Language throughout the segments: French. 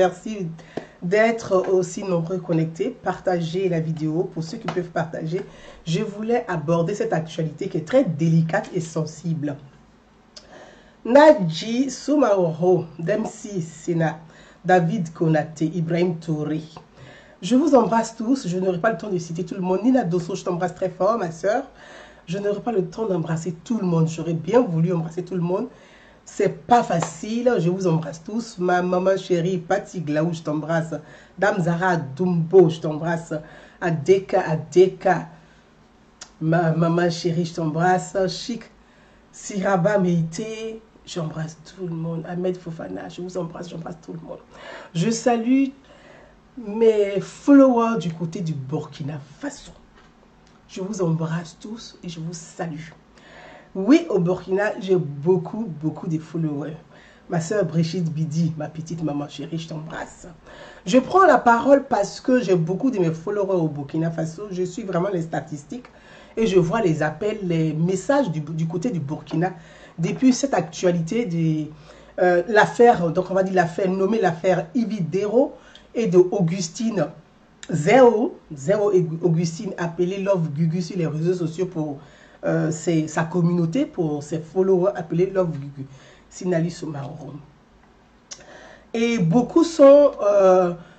Merci d'être aussi nombreux connectés. Partagez la vidéo pour ceux qui peuvent partager. Je voulais aborder cette actualité qui est très délicate et sensible. Nadji Soumaoro, Dempsey Sena, David Konaté, Ibrahim Touré. Je vous embrasse tous. Je n'aurai pas le temps de citer tout le monde. Nina Dosso, je t'embrasse très fort, ma soeur. Je n'aurai pas le temps d'embrasser tout le monde. J'aurais bien voulu embrasser tout le monde. C'est pas facile. Je vous embrasse tous. Ma maman chérie, Patti Glaou, je t'embrasse. Dame Zara Dumbo, je t'embrasse. Adeka. Ma maman chérie, je t'embrasse. Chic Siraba Meite, j'embrasse tout le monde. Ahmed Fofana, je vous embrasse, j'embrasse tout le monde. Je salue mes followers du côté du Burkina Faso. Je vous embrasse tous et je vous salue. Oui, au Burkina, j'ai beaucoup de followers. Ma soeur Brigitte Bidi, ma petite maman chérie, je t'embrasse. Je prends la parole parce que j'ai beaucoup de mes followers au Burkina Faso. Je suis vraiment les statistiques et je vois les appels, les messages du côté du Burkina depuis cette actualité de l'affaire, donc on va dire l'affaire, nommée l'affaire Ividero et de Augustine Zéro et Augustine appelée Love Gugu sur les réseaux sociaux pour sa communauté, pour ses followers appelés Love Gugu, Sinali Soumaoro. Et beaucoup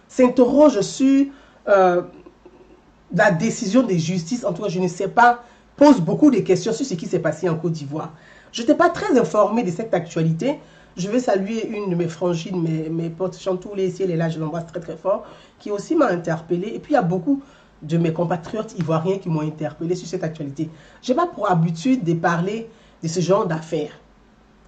s'interrogent sur la décision de justice, en tout cas je ne sais pas, pose beaucoup de questions sur ce qui s'est passé en Côte d'Ivoire. Je n'étais pas très informée de cette actualité. Je veux saluer une de mes frangines, mes potes Chantoulé, si elle est là, je l'embrasse très très fort, qui aussi m'a interpellée. Et puis il y a beaucoup de mes compatriotes ivoiriens qui m'ont interpellé sur cette actualité. Je n'ai pas pour habitude de parler de ce genre d'affaires.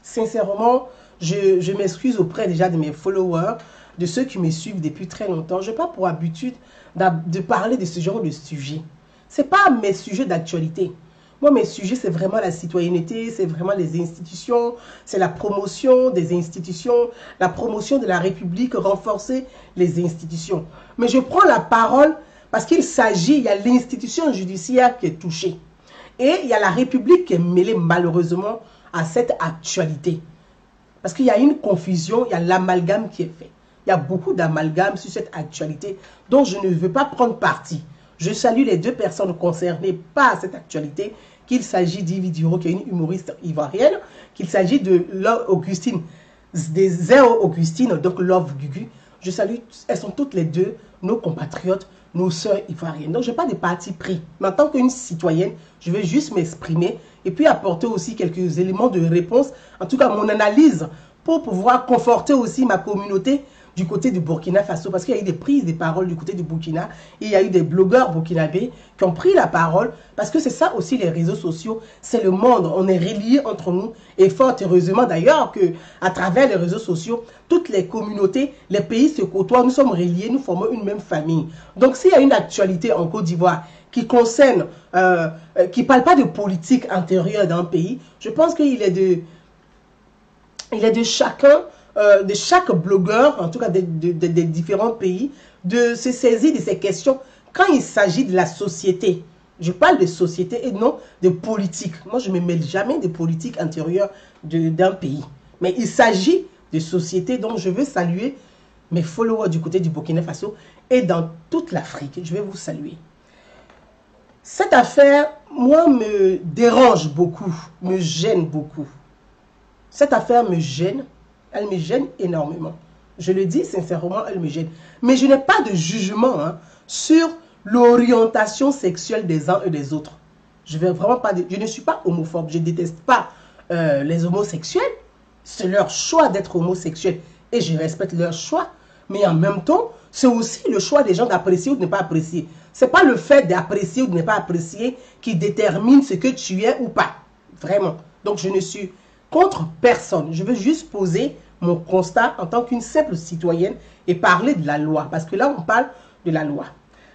Sincèrement, je m'excuse auprès déjà de mes followers, de ceux qui me suivent depuis très longtemps. Je n'ai pas pour habitude de parler de ce genre de sujet. Ce n'est pas mes sujets d'actualité. Moi, mes sujets, c'est vraiment la citoyenneté, c'est vraiment les institutions, c'est la promotion des institutions, la promotion de la République, renforcer les institutions. Mais je prends la parole parce qu'il s'agit, il y a l'institution judiciaire qui est touchée. Et il y a la République qui est mêlée malheureusement à cette actualité. Parce qu'il y a une confusion, il y a l'amalgame qui est fait. Il y a beaucoup d'amalgame sur cette actualité dont je ne veux pas prendre parti. Je salue les deux personnes concernées par cette actualité, qu'il s'agit d'Ividero, qui est une humoriste ivoirienne, qu'il s'agit de Augustine, des Zéro Augustine, donc Love Gugu. Je salue, elles sont toutes les deux nos compatriotes, nos sœurs ivoiriennes. Donc je n'ai pas de parti pris. Mais en tant qu'une citoyenne, je vais juste m'exprimer et puis apporter aussi quelques éléments de réponse, en tout cas mon analyse, pour pouvoir conforter aussi ma communauté du côté du Burkina Faso, parce qu'il y a eu des prises de parole du côté du Burkina, et il y a eu des blogueurs burkinabés qui ont pris la parole, parce que c'est ça aussi les réseaux sociaux, c'est le monde, on est reliés entre nous, et fort heureusement d'ailleurs qu'à travers les réseaux sociaux, toutes les communautés, les pays se côtoient, nous sommes reliés, nous formons une même famille. Donc s'il y a une actualité en Côte d'Ivoire qui concerne, qui ne parle pas de politique intérieure d'un pays, je pense qu'il est de chacun, de chaque blogueur, en tout cas des différents pays, de se saisir de ces questions quand il s'agit de la société. Je parle de société et non de politique. Moi, je ne me mêle jamais de politique intérieure d'un pays. Mais il s'agit de société, donc je veux saluer mes followers du côté du Burkina Faso et dans toute l'Afrique. Je vais vous saluer. Cette affaire, moi, me dérange beaucoup, me gêne beaucoup. Cette affaire me gêne. Elle me gêne énormément. Je le dis sincèrement, elle me gêne. Mais je n'ai pas de jugement sur l'orientation sexuelle des uns et des autres. Je ne suis pas homophobe. Je ne déteste pas les homosexuels. C'est leur choix d'être homosexuel. Et je respecte leur choix. Mais en même temps, c'est aussi le choix des gens d'apprécier ou de ne pas apprécier. Ce n'est pas le fait d'apprécier ou de ne pas apprécier qui détermine ce que tu es ou pas. Vraiment. Donc je ne suis contre personne. Je veux juste poser mon constat en tant qu'une simple citoyenne et parler de la loi. Parce que là, on parle de la loi.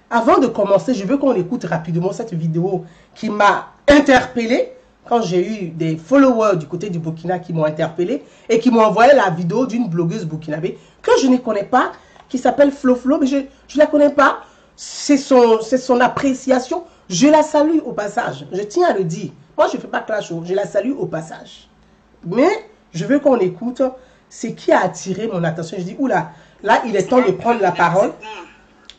Avant de commencer, je veux qu'on écoute rapidement cette vidéo qui m'a interpellée quand j'ai eu des followers du côté du Burkina qui m'ont interpellé et qui m'ont envoyé la vidéo d'une blogueuse burkinabé que je ne connais pas, qui s'appelle Flo, mais je ne la connais pas. C'est son appréciation. Je la salue au passage. Je tiens à le dire. Moi, je ne fais pas clash, je la salue au passage. Mais je veux qu'on écoute ce qui a attiré mon attention. Je dis, oula, là, il est temps de prendre la parole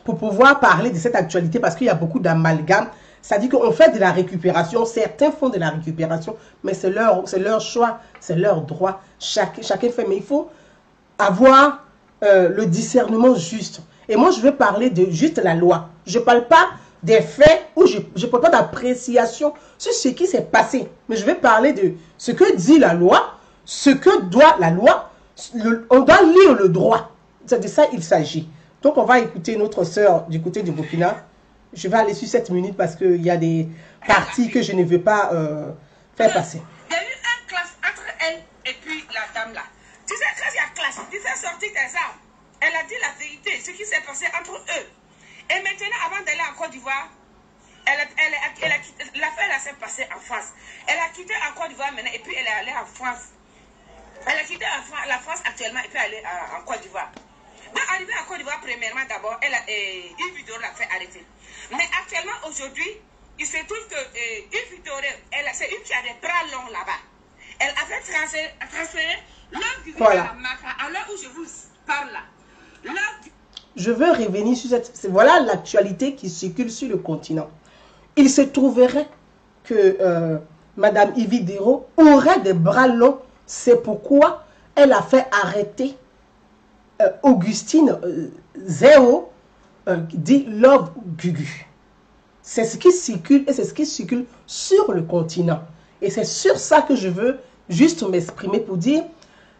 pour pouvoir parler de cette actualité parce qu'il y a beaucoup d'amalgames. Ça dit qu'on fait de la récupération. Certains font de la récupération, mais c'est leur choix, c'est leur droit. Chacun fait, mais il faut avoir le discernement juste. Et moi, je veux parler de juste la loi. Je ne parle pas des faits ou je ne parle pas d'appréciation sur ce qui s'est passé. Mais je vais parler de ce que dit la loi, ce que doit la loi. On doit lire le droit. C'est de ça il s'agit. Donc, on va écouter notre sœur du côté du Burkina. Je vais aller sur 7 minutes parce qu'il y a des parties que je ne veux pas faire passer. Il y a eu une classe entre elle et puis la dame là. Tu sais, quand il y a classe, tu fais sortir des armes. Elle a dit la vérité, ce qui s'est passé entre eux. Et maintenant, avant d'aller en Côte d'Ivoire, l'affaire là s'est passée en France. Elle a quitté en Côte d'Ivoire maintenant et puis elle est allée en France. Elle a quitté la France actuellement et puis elle est en Côte d'Ivoire. Mais arrivée en Côte d'Ivoire, premièrement, d'abord, Yves Vidoro l'a fait arrêter. Mais actuellement, aujourd'hui, il se trouve que Yves Vidoro, c'est une qui a des bras longs là-bas. Elle a fait transférer l'heure du à la Maca, à l'heure où je vous parle là. Je veux revenir sur cette... Voilà l'actualité qui circule sur le continent. Il se trouverait que Madame Yves Vidoro aurait des bras longs. C'est pourquoi elle a fait arrêter Augustine Zéo dit Love Gugu. C'est ce qui circule et c'est ce qui circule sur le continent. Et c'est sur ça que je veux juste m'exprimer pour dire,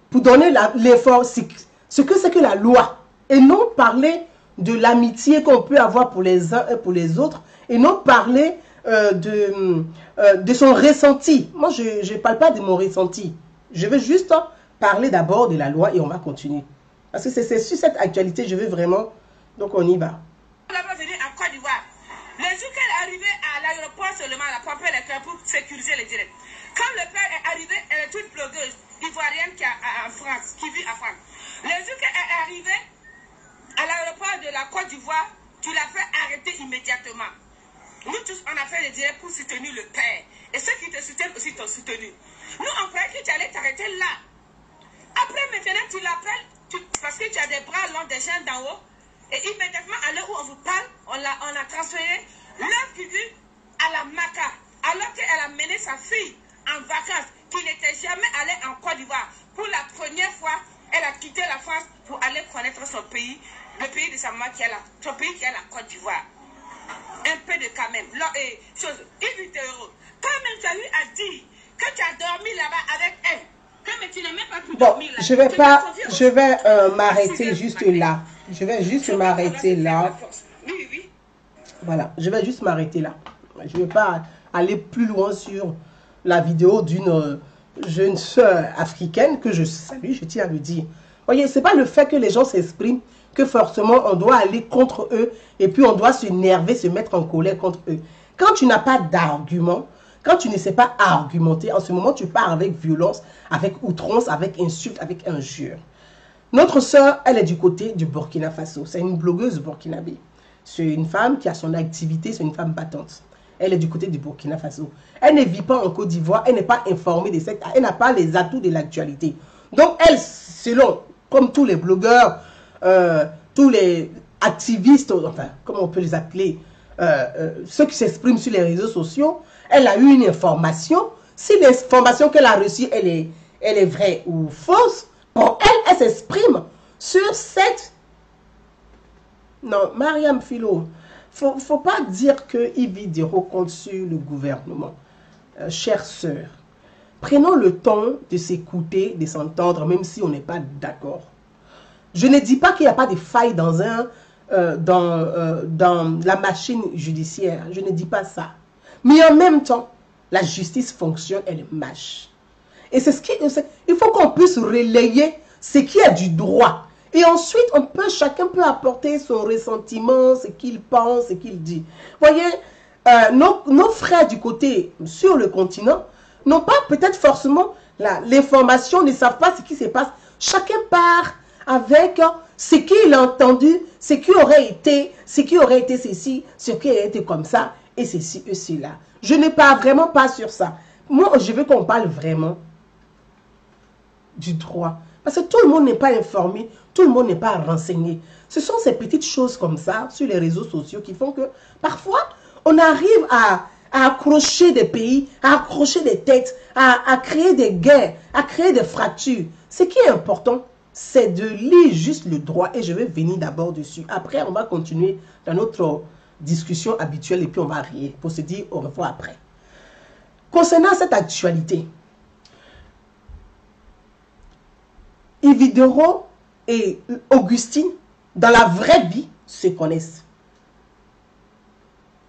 pour donner l'effort, ce que c'est que la loi. Et non parler de l'amitié qu'on peut avoir pour les uns et pour les autres. Et non parler de son ressenti. Moi, je ne parle pas de mon ressenti. Je veux juste parler d'abord de la loi et on va continuer. Parce que c'est sur cette actualité, je veux vraiment... Donc, on y va. Elle va venir en Côte d'Ivoire. Le jour qu'elle est arrivée à l'aéroport seulement, elle a pompé les cœurs pour sécuriser les directs. Quand le père est arrivé, elle est toute blogueuse ivoirienne qui est en France, qui vit en France. Le jour qu'elle est arrivée à l'aéroport de la Côte d'Ivoire, tu l'as fait arrêter immédiatement. Nous tous, on a fait les directs pour soutenir le père. Et ceux qui te soutiennent aussi t'ont soutenu. Nous, on croyait que tu allais t'arrêter là. Après, maintenant, tu l'appelles parce que tu as des bras longs, des jeunes d'en haut. Et immédiatement, à l'heure où on vous parle, on a transféré leur Gugu à la Maca. Alors qu'elle a mené sa fille en vacances, qui n'était jamais allée en Côte d'Ivoire. Pour la première fois, elle a quitté la France pour aller connaître son pays, le pays de sa maman, son pays qui est la Côte d'Ivoire. Un peu de quand même. Yves Vidoro, quand même tu as eu à dire que tu as dormi là-bas avec elle. Mais tu n'as même pas pu dormir là. Je vais m'arrêter juste là. Je vais juste m'arrêter là. Oui, oui. Voilà, je vais juste m'arrêter là. Je ne vais pas aller plus loin sur la vidéo d'une jeune sœur africaine que je salue, je tiens à le dire. Voyez, ce n'est pas le fait que les gens s'expriment que forcément on doit aller contre eux et puis on doit s'énerver, se mettre en colère contre eux. Quand tu n'as pas d'argument, quand tu ne sais pas argumenter, en ce moment tu pars avec violence, avec outrance, avec insulte, avec injure. Notre sœur, elle est du côté du Burkina Faso. C'est une blogueuse burkinabé. C'est une femme qui a son activité, c'est une femme battante. Elle est du côté du Burkina Faso. Elle ne vit pas en Côte d'Ivoire, elle n'est pas informée des sectes, elle n'a pas les atouts de l'actualité. Donc elle, selon, comme tous les blogueurs, tous les activistes, enfin, comment on peut les appeler, ceux qui s'expriment sur les réseaux sociaux, elle a eu une information. Si l'information qu'elle a reçue, elle est vraie ou fausse, bon, elle s'exprime sur cette... Non, Mariam Philo, faut pas dire que Yves Vidoro compte sur le gouvernement. Chère sœur, prenons le temps de s'écouter, de s'entendre, même si on n'est pas d'accord. Je ne dis pas qu'il n'y a pas de faille dans la machine judiciaire. Je ne dis pas ça. Mais en même temps, la justice fonctionne, elle marche. Et c'est il faut qu'on puisse relayer ce qui est du droit. Et ensuite, chacun peut apporter son ressentiment, ce qu'il pense, ce qu'il dit. Voyez, nos frères du côté, sur le continent, n'ont pas peut-être forcément l'information, ne savent pas ce qui se passe. Chacun part avec ce qu'il a entendu, ce qui aurait été ceci, ce qui a été comme ça, et ceci et cela. Je ne parle vraiment pas sur ça. Moi, je veux qu'on parle vraiment du droit. Parce que tout le monde n'est pas informé, tout le monde n'est pas renseigné. Ce sont ces petites choses comme ça sur les réseaux sociaux qui font que parfois, on arrive à accrocher des pays, à accrocher des têtes, à créer des guerres, à créer des fractures. Ce qui est important, c'est de lire juste le droit et je vais venir d'abord dessus. Après, on va continuer dans notre discussion habituelle et puis on va rire pour se dire au revoir après. Concernant cette actualité, Ividoro et Augustine, dans la vraie vie, se connaissent.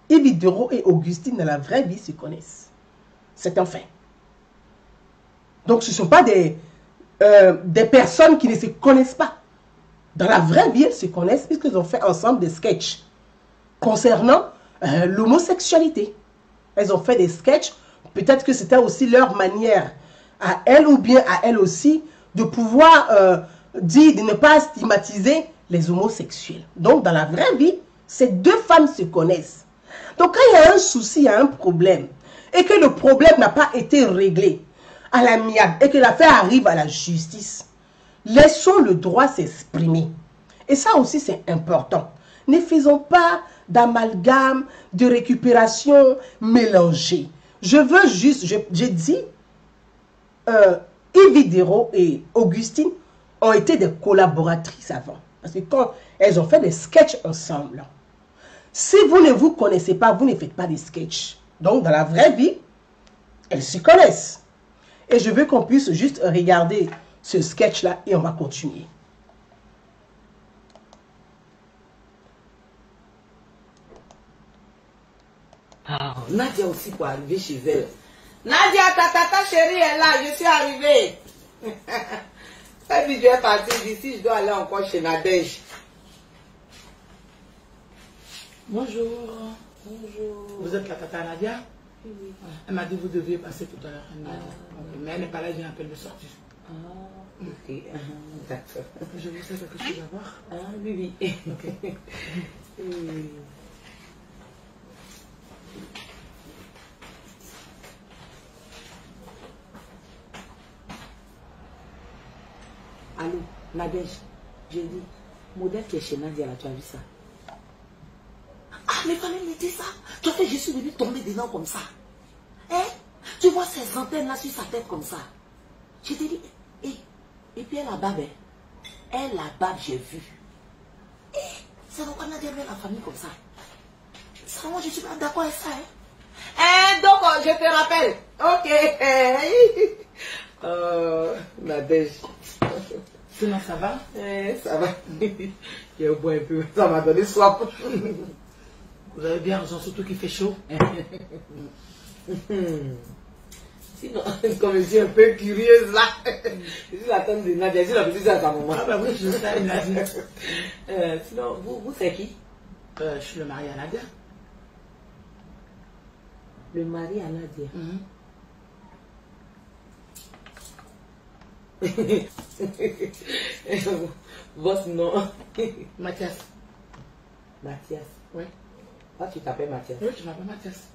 Ividoro et Augustine, dans la vraie vie, se connaissent. C'est un fait. Donc, ce ne sont pas des personnes qui ne se connaissent pas. Dans la vraie vie, elles se connaissent puisqu'ils ont fait ensemble des sketchs concernant l'homosexualité. Elles ont fait des sketchs. Peut-être que c'était aussi leur manière à elles ou bien à elles aussi de pouvoir dire, de ne pas stigmatiser les homosexuels. Donc, dans la vraie vie, ces deux femmes se connaissent. Donc, quand il y a un souci, il y a un problème, et que le problème n'a pas été réglé à l'amiable, et que l'affaire arrive à la justice, laissons le droit s'exprimer. Et ça aussi, c'est important. Ne faisons pas d'amalgame, de récupération mélangée. Je veux juste, j'ai dit, Ividoro et Augustine ont été des collaboratrices avant. Parce que quand elles ont fait des sketchs ensemble, si vous ne vous connaissez pas, vous ne faites pas des sketchs. Donc, dans la vraie vie, elles se connaissent. Et je veux qu'on puisse juste regarder ce sketch-là et on va continuer. Ah, Nadia aussi pour arriver chez elle. Nadia, ta tata chérie est là, je suis arrivée. Elle dit, je vais partir d'ici, je dois aller encore chez Nadège. Bonjour. Bonjour. Vous êtes la tata Nadia? Oui, oui. Elle m'a dit que vous deviez passer tout à l'heure. Okay. Mais elle n'est pas là, j'ai un appel de sortie. Ah, ok. D'accord. Je vous sais quelque chose à voir? Ah, oui, oui. Ok. Oui. Allô, Nadège, j'ai dit, modèle qui est chez Nadia, là, tu as vu ça? Ah, mais fallait me dire ça. Tu as fait, je suis venue tomber dedans comme ça. Hein? Tu vois ces antennes là sur sa tête comme ça. Je t'ai dit, et puis elle a barbe. Elle a barbe, j'ai vu. C'est pourquoi Nadia met la famille comme ça. Ça, moi, je suis pas d'accord avec ça. Hein? Donc, je te rappelle. Ok. Nadège. Sinon, ça va? Ça va. J'ai bois un peu. Ça m'a donné soif. Vous avez bien raison, surtout qu'il fait chaud. Sinon, comme je suis un peu curieuse là, je suis la tante de Nadia, je suis la petite à sa maman. Ah bah oui, je sais, Nadia. Sinon, vous c'est qui? Je suis le mari à Nadia. Le mari à Nadia. Votre nom? Mathias. Mathias. Oui. Ah, tu t'appelles Mathias? Oui, je m'appelle Mathias.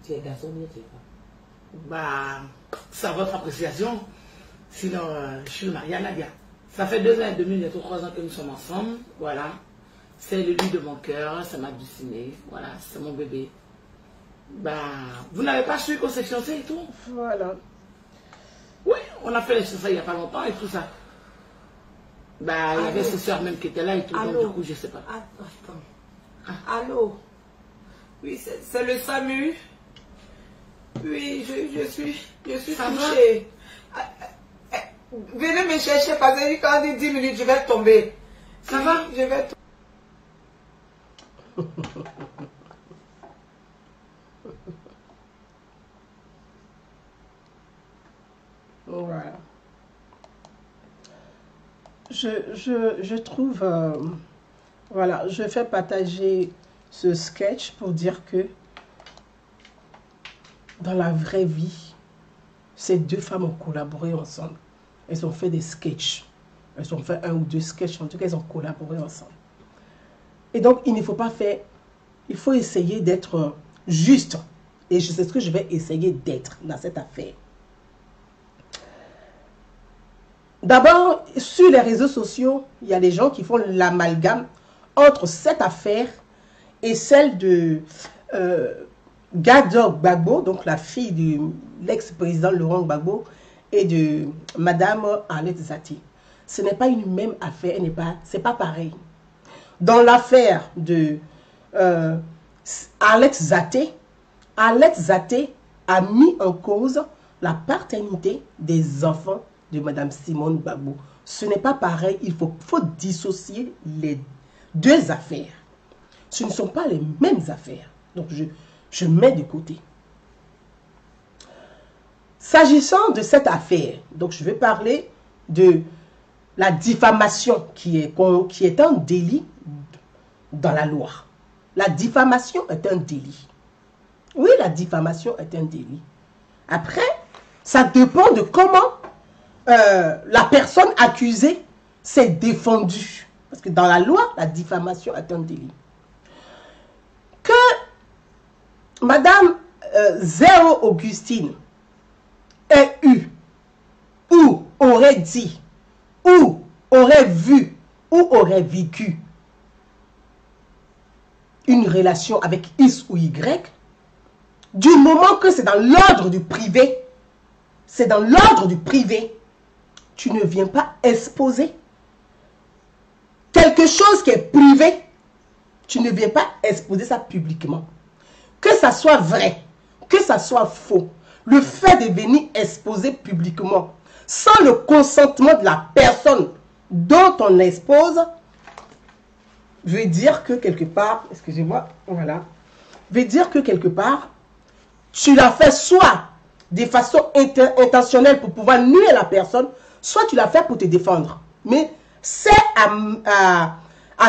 Tu es garçon ou tu es pas? Bah, c'est à votre appréciation. Sinon, je suis le mari à Nadia. Ça fait 2 ans et demi, bientôt 3 ans que nous sommes ensemble. Voilà. C'est le lit de mon cœur, c'est ma dulcinée. Voilà, c'est mon bébé. Bah, vous n'avez pas su qu'on s'est fiancés et tout? Voilà. Oui, on a fait les fiançailles il n'y a pas longtemps et tout ça. Bah, il y avait ses soeurs même qui étaient là et tout, donc du coup, je sais pas. Attends. Allô? Oui, c'est le SAMU. Oui, je suis touchée. Venez me chercher parce que quand on dit 10 minutes, je vais tomber. Ça va? Je vais tomber. Voilà. Je trouve, voilà, je fais partager ce sketch pour dire que dans la vraie vie, ces deux femmes ont collaboré ensemble. Elles ont fait des sketchs. Elles ont fait 1 ou 2 sketchs. En tout cas, elles ont collaboré ensemble. Et donc, il ne faut pas faire... Il faut essayer d'être juste Et c'est ce que je vais essayer d'être dans cette affaire. D'abord, sur les réseaux sociaux, il y a des gens qui font l'amalgame entre cette affaire et celle de Gado Gbagbo, donc la fille de l'ex-président Laurent Gbagbo, et de Madame Arlette Zati. Ce n'est pas une même affaire, c'est pas pareil. Dans l'affaire de Arlette Zati a mis en cause la paternité des enfants de Madame Simone Gbagbo. Ce n'est pas pareil, il faut dissocier les deux affaires. Ce ne sont pas les mêmes affaires. Donc je mets de côté. S'agissant de cette affaire, donc je vais parler de la diffamation qui est un délit dans la loi. La diffamation est un délit. Oui, la diffamation est un délit. Après, ça dépend de comment la personne accusée s'est défendue. Parce que dans la loi, la diffamation est un délit. Que Madame Zéro Augustine ait eu, ou aurait dit, ou aurait vu, ou aurait vécu une relation avec X ou Y, du moment que c'est dans l'ordre du privé, tu ne viens pas exposer quelque chose qui est privé, tu ne viens pas exposer ça publiquement. Que ça soit vrai, que ça soit faux, le fait de venir exposer publiquement, sans le consentement de la personne dont on expose, veut dire que quelque part, excusez-moi, voilà, veut dire que quelque part, tu l'as fait soit de façon intentionnelle pour pouvoir nuire la personne, soit tu l'as fait pour te défendre. Mais c'est à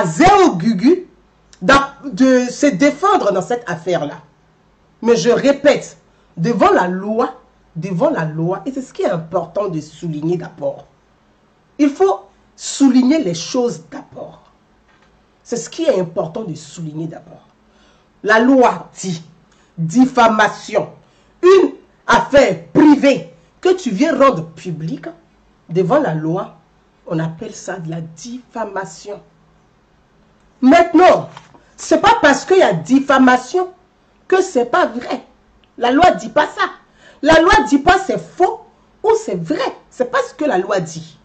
Zéro Gugu de se défendre dans cette affaire-là. Mais je répète, devant la loi, et c'est ce qui est important de souligner d'abord. Il faut souligner les choses d'abord. C'est ce qui est important de souligner d'abord. La loi dit diffamation, une affaire privée que tu viens rendre publique, devant la loi, on appelle ça de la diffamation. Maintenant, ce n'est pas parce qu'il y a diffamation que ce n'est pas vrai. La loi ne dit pas ça. La loi ne dit pas c'est faux ou c'est vrai. Ce n'est pas ce que la loi dit.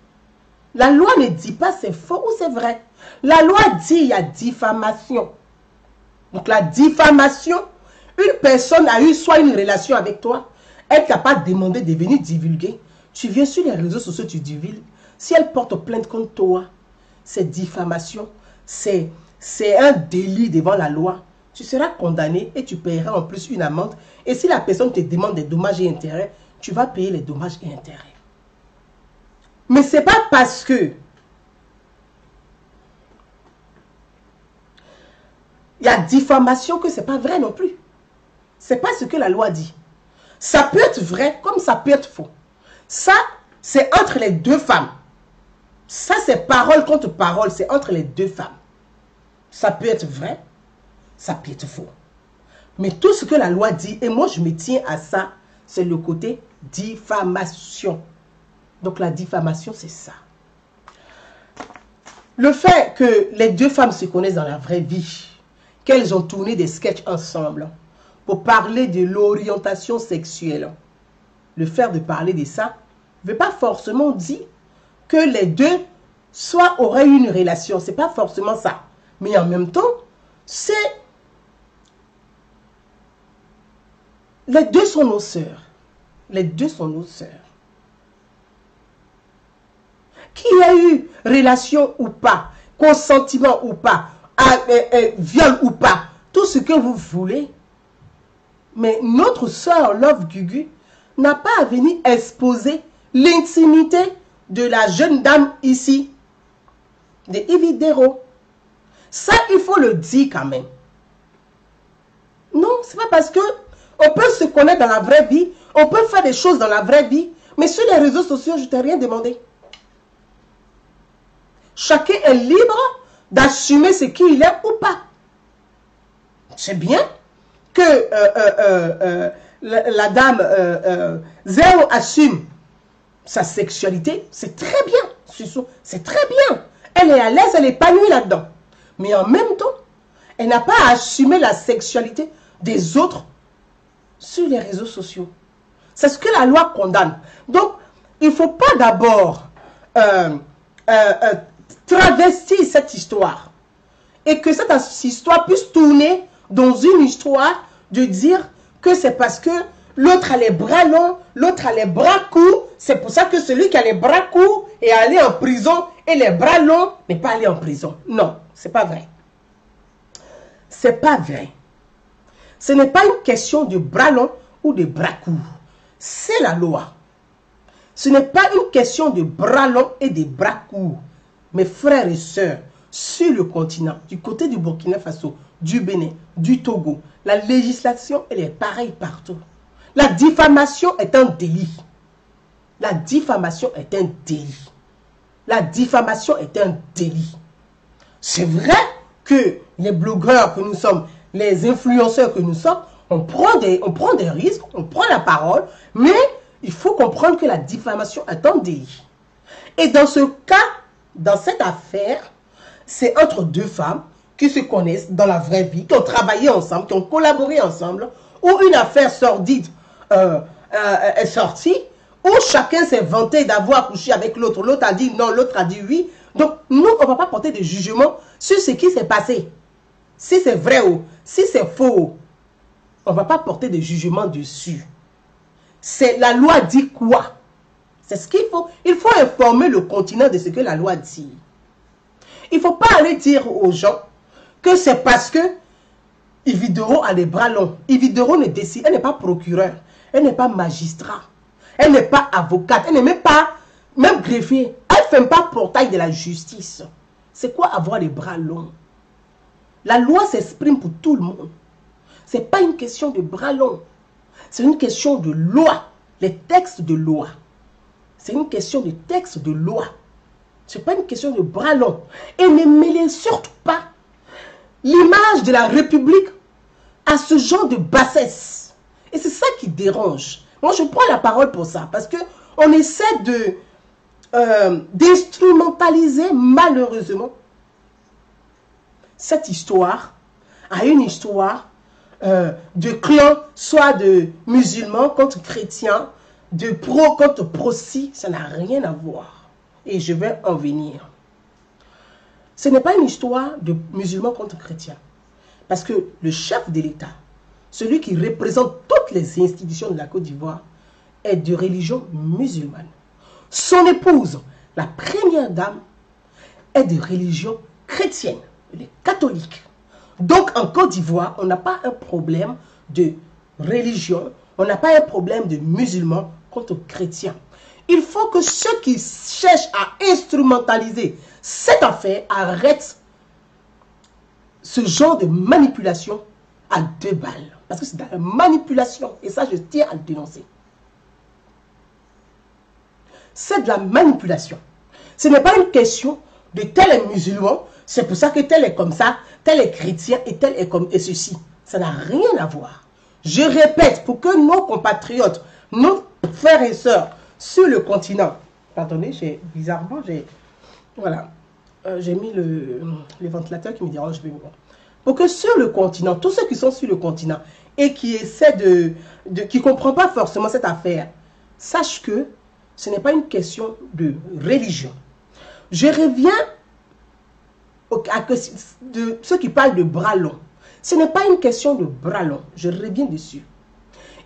La loi ne dit pas c'est faux ou c'est vrai. La loi dit il y a diffamation. Donc la diffamation, une personne a eu soit une relation avec toi, elle ne t'a pas demandé de venir divulguer. Tu viens sur les réseaux sociaux, tu divulgues. Si elle porte plainte contre toi, c'est diffamation, c'est un délit devant la loi. Tu seras condamné et tu paieras en plus une amende. Et si la personne te demande des dommages et intérêts, tu vas payer les dommages et intérêts. Mais ce n'est pas parce que il y a diffamation que ce n'est pas vrai non plus. Ce n'est pas ce que la loi dit. Ça peut être vrai comme ça peut être faux. Ça, c'est entre les deux femmes. Ça, c'est parole contre parole. C'est entre les deux femmes. Ça peut être vrai, ça peut être faux. Mais tout ce que la loi dit, et moi je me tiens à ça, c'est le côté diffamation. Donc la diffamation, c'est ça. Le fait que les deux femmes se connaissent dans la vraie vie, qu'elles ont tourné des sketchs ensemble pour parler de l'orientation sexuelle, le fait de parler de ça ne veut pas forcément dire que les deux soit auraient eu une relation. Ce n'est pas forcément ça. Mais en même temps, c'est... Les deux sont nos sœurs. Les deux sont nos sœurs. Qu'il y a eu relation ou pas, consentiment ou pas, viol ou pas, tout ce que vous voulez. Mais notre sœur Love Gugu n'a pas à venir exposer l'intimité de la jeune dame ici, de Ividero. Ça, il faut le dire quand même. Non, c'est pas parce que on peut se connaître dans la vraie vie, on peut faire des choses dans la vraie vie, mais sur les réseaux sociaux, je t'ai rien demandé. Chacun est libre d'assumer ce qu'il est ou pas. C'est bien que la dame Zéro assume sa sexualité, c'est très bien. C'est très bien. Elle est à l'aise, elle est épanouie là-dedans. Mais en même temps, elle n'a pas à assumer la sexualité des autres sur les réseaux sociaux. C'est ce que la loi condamne. Donc, il ne faut pas d'abord travestir cette histoire et que cette histoire puisse tourner dans une histoire de dire que c'est parce que l'autre a les bras longs, l'autre a les bras courts, c'est pour ça que celui qui a les bras courts est allé en prison et les bras longs n'est pas allé en prison. Non, c'est pas vrai. C'est pas vrai. Ce n'est pas une question de bras longs ou de bras courts. C'est la loi. Ce n'est pas une question de bras longs et de bras courts. Mes frères et sœurs, sur le continent, du côté du Burkina Faso, du Bénin, du Togo, la législation, elle est pareille partout. La diffamation est un délit. La diffamation est un délit. La diffamation est un délit. C'est vrai que les blogueurs que nous sommes, les influenceurs que nous sommes, on prend des risques, on prend la parole, mais il faut comprendre que la diffamation est un délit. Et dans ce cas, dans cette affaire, c'est entre deux femmes qui se connaissent dans la vraie vie, qui ont travaillé ensemble, qui ont collaboré ensemble, où une affaire sordide est sortie, où chacun s'est vanté d'avoir couché avec l'autre. L'autre a dit non, l'autre a dit oui. Donc, nous, on ne va pas porter de jugement sur ce qui s'est passé. Si c'est vrai ou si c'est faux, on ne va pas porter de jugement dessus. La loi dit quoi? C'est ce qu'il faut. Il faut informer le continent de ce que la loi dit. Il ne faut pas aller dire aux gens que c'est parce que Ividoro a les bras longs. Ividoro ne décide, elle n'est pas procureur, elle n'est pas magistrat, elle n'est pas avocate, elle n'est même pas greffier. Elle ne fait pas portail de la justice. C'est quoi avoir les bras longs? La loi s'exprime pour tout le monde. Ce n'est pas une question de bras longs. C'est une question de loi. Les textes de loi. C'est une question de texte de loi. Ce n'est pas une question de bras longs. Et ne mêlez surtout pas l'image de la République à ce genre de bassesse. Et c'est ça qui dérange. Moi, je prends la parole pour ça. Parce qu'on essaie d'instrumentaliser malheureusement cette histoire à une histoire de clan, soit de musulmans contre chrétiens, de pro contre pro-si. Ça n'a rien à voir. Et je vais en venir. Ce n'est pas une histoire de musulmans contre chrétiens. Parce que le chef de l'État, celui qui représente toutes les institutions de la Côte d'Ivoire, est de religion musulmane. Son épouse, la première dame, est de religion chrétienne, elle est catholique. Donc en Côte d'Ivoire, on n'a pas un problème de religion, on n'a pas un problème de musulmans contre chrétiens. Il faut que ceux qui cherchent à instrumentaliser cette affaire arrêtent ce genre de manipulation à deux balles. Parce que c'est de la manipulation. Et ça, je tiens à le dénoncer. C'est de la manipulation. Ce n'est pas une question de tel est musulman, c'est pour ça que tel est comme ça, tel est chrétien et tel est comme et ceci. Ça n'a rien à voir. Je répète, pour que nos compatriotes, nos frères et sœurs sur le continent, pardonnez, bizarrement, voilà, j'ai mis le ventilateur qui me dérange. Pour que sur le continent, tous ceux qui sont sur le continent et qui essaient qui ne comprennent pas forcément cette affaire, sachent que ce n'est pas une question de religion. Je reviens de ceux qui parlent de bras longs. Ce n'est pas une question de bras longs. Je reviens dessus.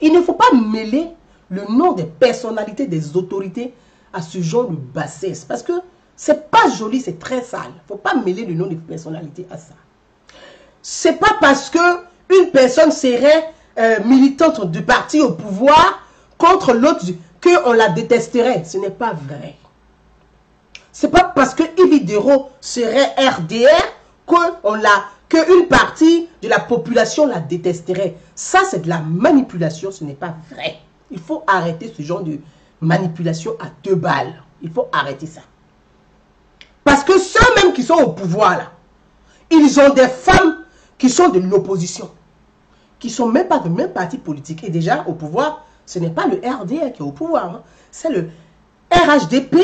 Il ne faut pas mêler le nom des personnalités, des autorités à ce genre de bassesse. Parce que c'est pas joli, c'est très sale. Il ne faut pas mêler le nom des personnalités à ça. C'est pas parce que une personne serait militante du parti au pouvoir contre l'autre qu'on la détesterait. Ce n'est pas vrai. C'est pas parce que Ividoro serait RDR qu'une partie de la population la détesterait. Ça, c'est de la manipulation, ce n'est pas vrai. Il faut arrêter ce genre de manipulation à deux balles. Il faut arrêter ça. Parce que ceux-mêmes qui sont au pouvoir, là, ils ont des femmes qui sont de l'opposition, qui ne sont même pas de même parti politique. Et déjà, au pouvoir, ce n'est pas le RDR qui est au pouvoir. Hein. C'est le RHDP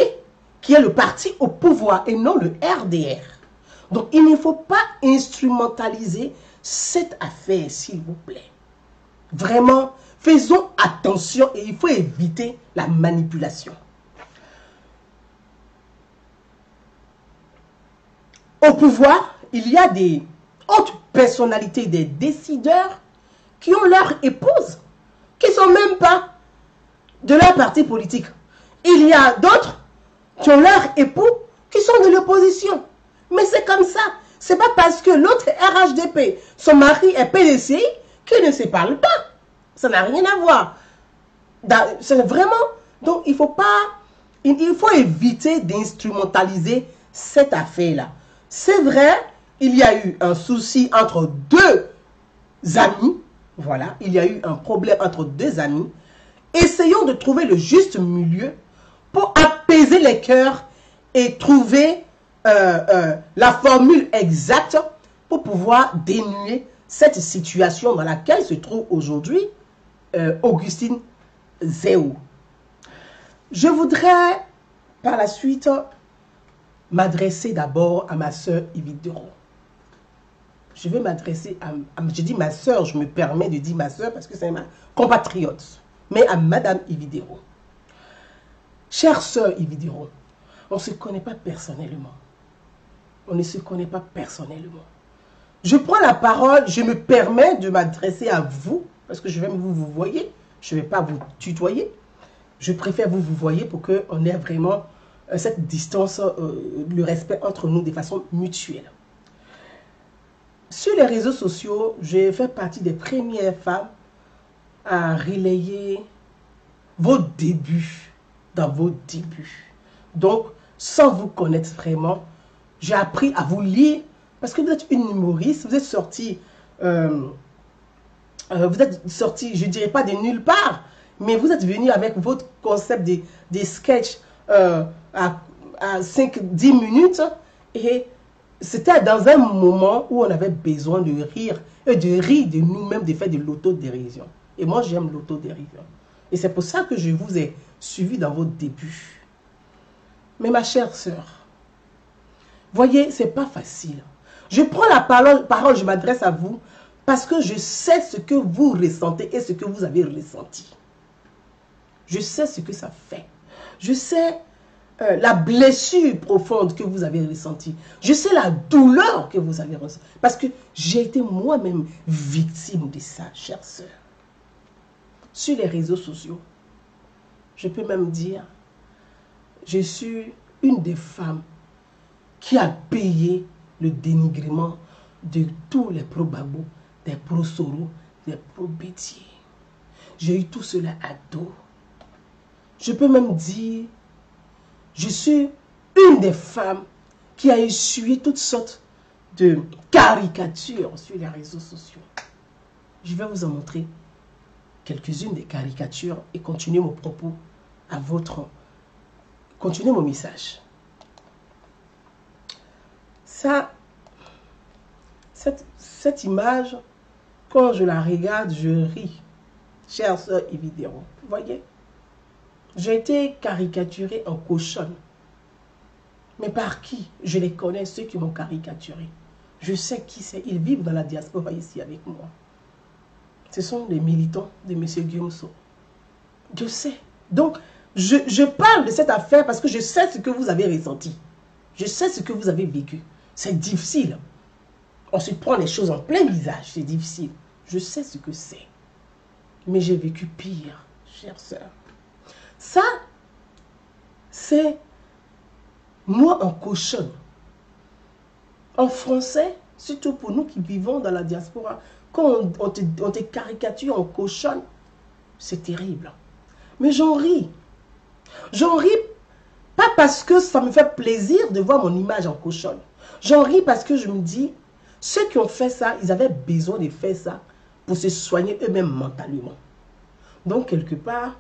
qui est le parti au pouvoir et non le RDR. Donc, il ne faut pas instrumentaliser cette affaire, s'il vous plaît. Vraiment, faisons attention et il faut éviter la manipulation. Au pouvoir, il y a des hautes personnalités, des décideurs qui ont leur épouse, qui ne sont même pas de leur parti politique. Il y a d'autres qui ont leur époux qui sont de l'opposition. Mais c'est comme ça. Ce n'est pas parce que l'autre RHDP, son mari est PDCI, qu'ils ne se parlent pas. Ça n'a rien à voir. C'est vraiment... Donc, il faut éviter d'instrumentaliser cette affaire-là. C'est vrai, il y a eu un souci entre deux amis. Voilà, il y a eu un problème entre deux amis. Essayons de trouver le juste milieu pour apaiser les cœurs et trouver la formule exacte pour pouvoir dénouer cette situation dans laquelle se trouve aujourd'hui Augustine Zéou. Je voudrais par la suite m'adresser d'abord à ma soeur Ividero. Je vais m'adresser à... Je dis ma soeur, je me permets de dire ma soeur parce que c'est ma compatriote. Mais à Madame Ividero. Chère soeur Ividero, on ne se connaît pas personnellement. On ne se connaît pas personnellement. Je prends la parole, je me permets de m'adresser à vous, parce que je vais vous voyer, je ne vais pas vous tutoyer. Je préfère vous voyer pour qu'on ait vraiment cette distance, le respect entre nous de façon mutuelle. Sur les réseaux sociaux, j'ai fait partie des premières femmes à relayer vos débuts, dans vos débuts. Donc, sans vous connaître vraiment, j'ai appris à vous lire, parce que vous êtes une humoriste, vous êtes sortie, je ne dirais pas de nulle part, mais vous êtes venu avec votre concept des sketchs à 5-10 minutes, et c'était dans un moment où on avait besoin de rire, et de rire de nous-mêmes, de faire de l'autodérision. Et moi, j'aime l'autodérision. Et c'est pour ça que je vous ai suivi dans vos débuts. Mais ma chère sœur, voyez, ce n'est pas facile. Je prends la parole, je m'adresse à vous, parce que je sais ce que vous ressentez et ce que vous avez ressenti. Je sais ce que ça fait. Je sais la blessure profonde que vous avez ressentie. Je sais la douleur que vous avez ressentie. Parce que j'ai été moi-même victime de ça, chère sœur. Sur les réseaux sociaux, je peux même dire, je suis une des femmes qui a payé le dénigrement de tous les pro-Gbagbo, des pro-Soro, des pro-Bédié. J'ai eu tout cela à dos. Je peux même dire, je suis une des femmes qui a essuyé toutes sortes de caricatures sur les réseaux sociaux. Je vais vous en montrer quelques-unes des caricatures et continuer mon propos à votre... Continuez mon message. Ça, cette image, quand je la regarde, je ris. Chère sœur Ividero, vous voyez? J'ai été caricaturée en cochonne. Mais par qui? Je les connais, ceux qui m'ont caricaturé. Je sais qui c'est. Ils vivent dans la diaspora ici avec moi. Ce sont des militants de M. Guillaume Soro. Je sais. Donc, je parle de cette affaire parce que je sais ce que vous avez ressenti. Je sais ce que vous avez vécu. C'est difficile. On se prend les choses en plein visage. C'est difficile. Je sais ce que c'est. Mais j'ai vécu pire, chère sœur. Ça, c'est moi en cochonne. En français, surtout pour nous qui vivons dans la diaspora, quand on te caricature en cochonne, c'est terrible. Mais j'en ris. J'en ris pas parce que ça me fait plaisir de voir mon image en cochonne. J'en ris parce que je me dis, ceux qui ont fait ça, ils avaient besoin de faire ça pour se soigner eux-mêmes mentalement. Donc, quelque part,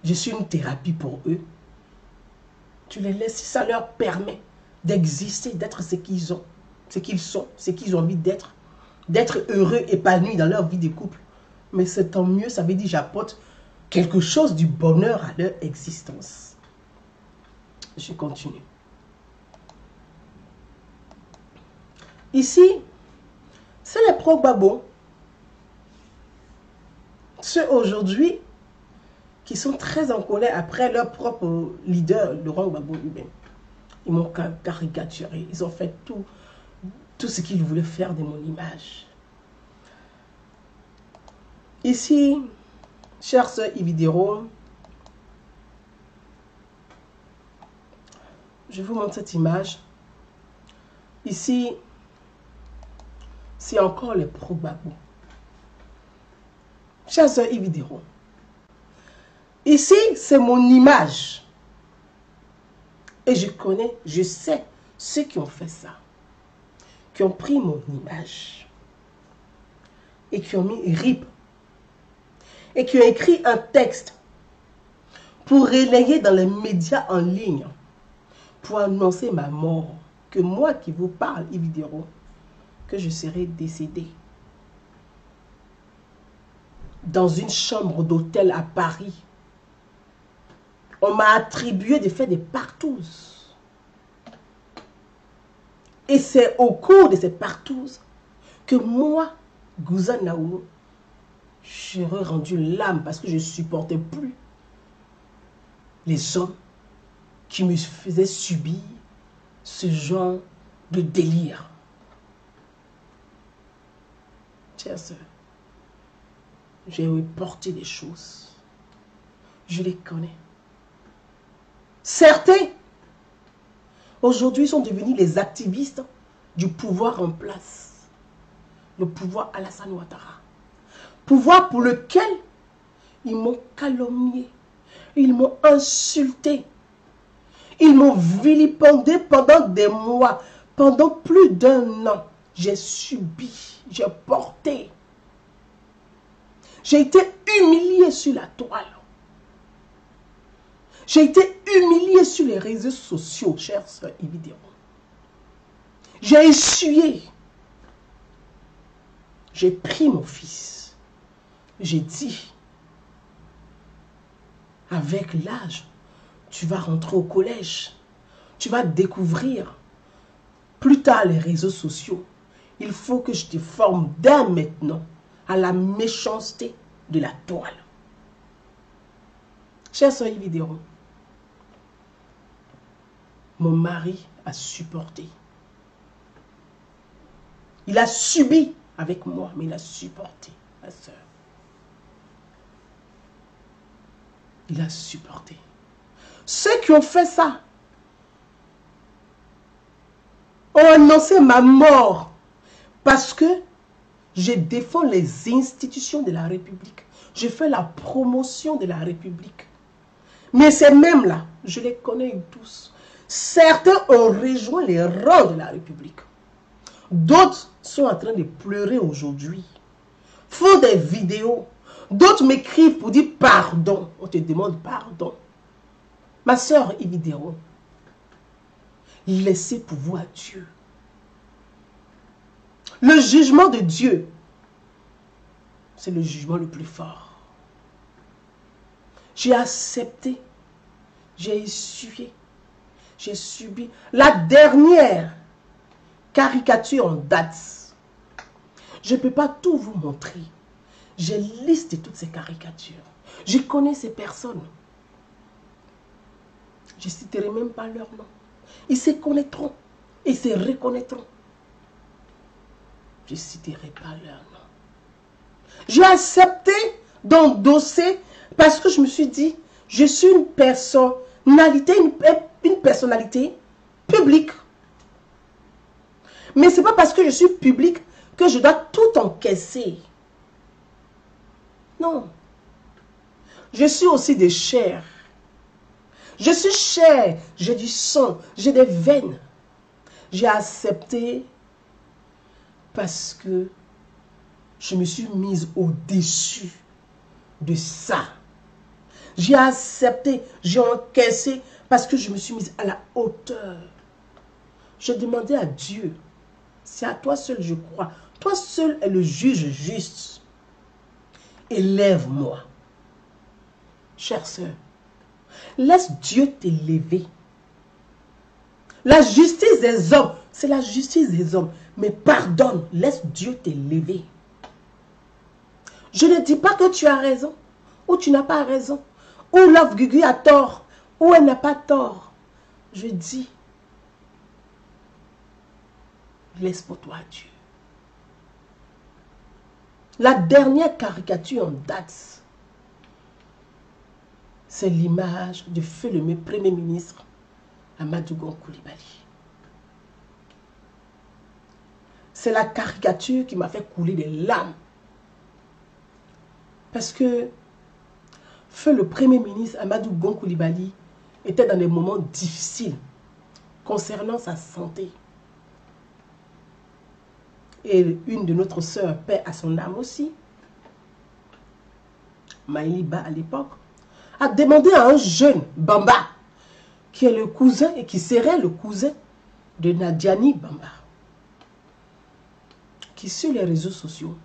je suis une thérapie pour eux. Tu les laisses, si ça leur permet d'exister, d'être ce qu'ils ont, ce qu'ils sont, ce qu'ils ont envie d'être. d'être heureux, épanoui dans leur vie de couple. Mais c'est tant mieux, ça veut dire j'apporte quelque chose du bonheur à leur existence. Je continue. Ici, c'est les pro-babos. Ceux aujourd'hui qui sont très en colère après leur propre leader, Laurent Gbagbo lui-même. Ils m'ont caricaturé. Ils ont fait tout ce qu'ils voulaient faire de mon image. Ici, chère sœur Ividero, je vous montre cette image. Ici, c'est encore les pro-Gbagbo. Chère sœur Ividero, ici, c'est mon image. Et je sais ceux qui ont fait ça. Qui ont pris mon image. Et qui ont mis RIP. Et qui ont écrit un texte pour relayer dans les médias en ligne. Pour annoncer ma mort. Que moi qui vous parle, Ividero, que je serai décédé. Dans une chambre d'hôtel à Paris. On m'a attribué de faire des partouzes. Et c'est au cours de ces partouzes que moi, Gouza Naoulou, j'aurais rendu l'âme parce que je ne supportais plus les hommes qui me faisaient subir ce genre de délire. Chère sœur, j'ai porté des choses. Je les connais. Certains, aujourd'hui, sont devenus les activistes du pouvoir en place. Le pouvoir Alassane Ouattara. Pouvoir pour lequel ils m'ont calomnié. Ils m'ont insulté. Ils m'ont vilipendé pendant des mois. Pendant plus d'1 an, j'ai subi, j'ai porté. J'ai été humilié sur la toile. J'ai été humilié sur les réseaux sociaux, chère sœur Ividero. J'ai essuyé. J'ai pris mon fils. J'ai dit, avec l'âge, tu vas rentrer au collège. Tu vas découvrir plus tard les réseaux sociaux. Il faut que je te forme dès maintenant à la méchanceté de la toile. Chère sœur Ividero, mon mari a supporté. Il a subi avec moi, mais il a supporté, ma sœur. Il a supporté. Ceux qui ont fait ça ont annoncé ma mort parce que je défends les institutions de la République. Je fais la promotion de la République. Mais ces mêmes-là, je les connais tous. Certains ont rejoint les rangs de la République. D'autres sont en train de pleurer aujourd'hui. Font des vidéos. D'autres m'écrivent pour dire pardon. On te demande pardon. Ma sœur Ividero, laissez pouvoir Dieu. Le jugement de Dieu, c'est le jugement le plus fort. J'ai accepté, j'ai essuyé, j'ai subi la dernière caricature en date. Je ne peux pas tout vous montrer. J'ai listé toutes ces caricatures. Je connais ces personnes. Je ne citerai même pas leur nom. Ils se connaîtront. Ils se reconnaîtront. Je ne citerai pas leur nom. J'ai accepté d'endosser parce que je me suis dit, je suis une personnalité publique. Mais ce n'est pas parce que je suis publique que je dois tout encaisser. Non. Je suis aussi de chair. Je suis chair, j'ai du sang, j'ai des veines. J'ai accepté parce que je me suis mise au-dessus de ça. J'ai accepté, j'ai encaissé parce que je me suis mise à la hauteur. J'ai demandé à Dieu C'est à toi seul, je crois. Toi seul est le juge juste. Élève-moi. Chère sœur, laisse Dieu t'élever. La justice des hommes, c'est la justice des hommes. Mais pardonne, laisse Dieu t'élever. Je ne dis pas que tu as raison, ou tu n'as pas raison, ou Love Gugu a tort, ou elle n'a pas tort. Je dis, laisse pour toi Dieu. La dernière caricature en date, c'est l'image du feu le Premier ministre Amadou Gon Coulibaly. C'est la caricature qui m'a fait couler des larmes. Parce que feu le Premier ministre Amadou Gon Coulibaly était dans des moments difficiles concernant sa santé. Et une de notre sœurs, paix à son âme aussi, Maïli Ba à l'époque, a demandé à un jeune Bamba, qui est le cousin et qui serait le cousin de Nadiani Bamba, qui sur les réseaux sociaux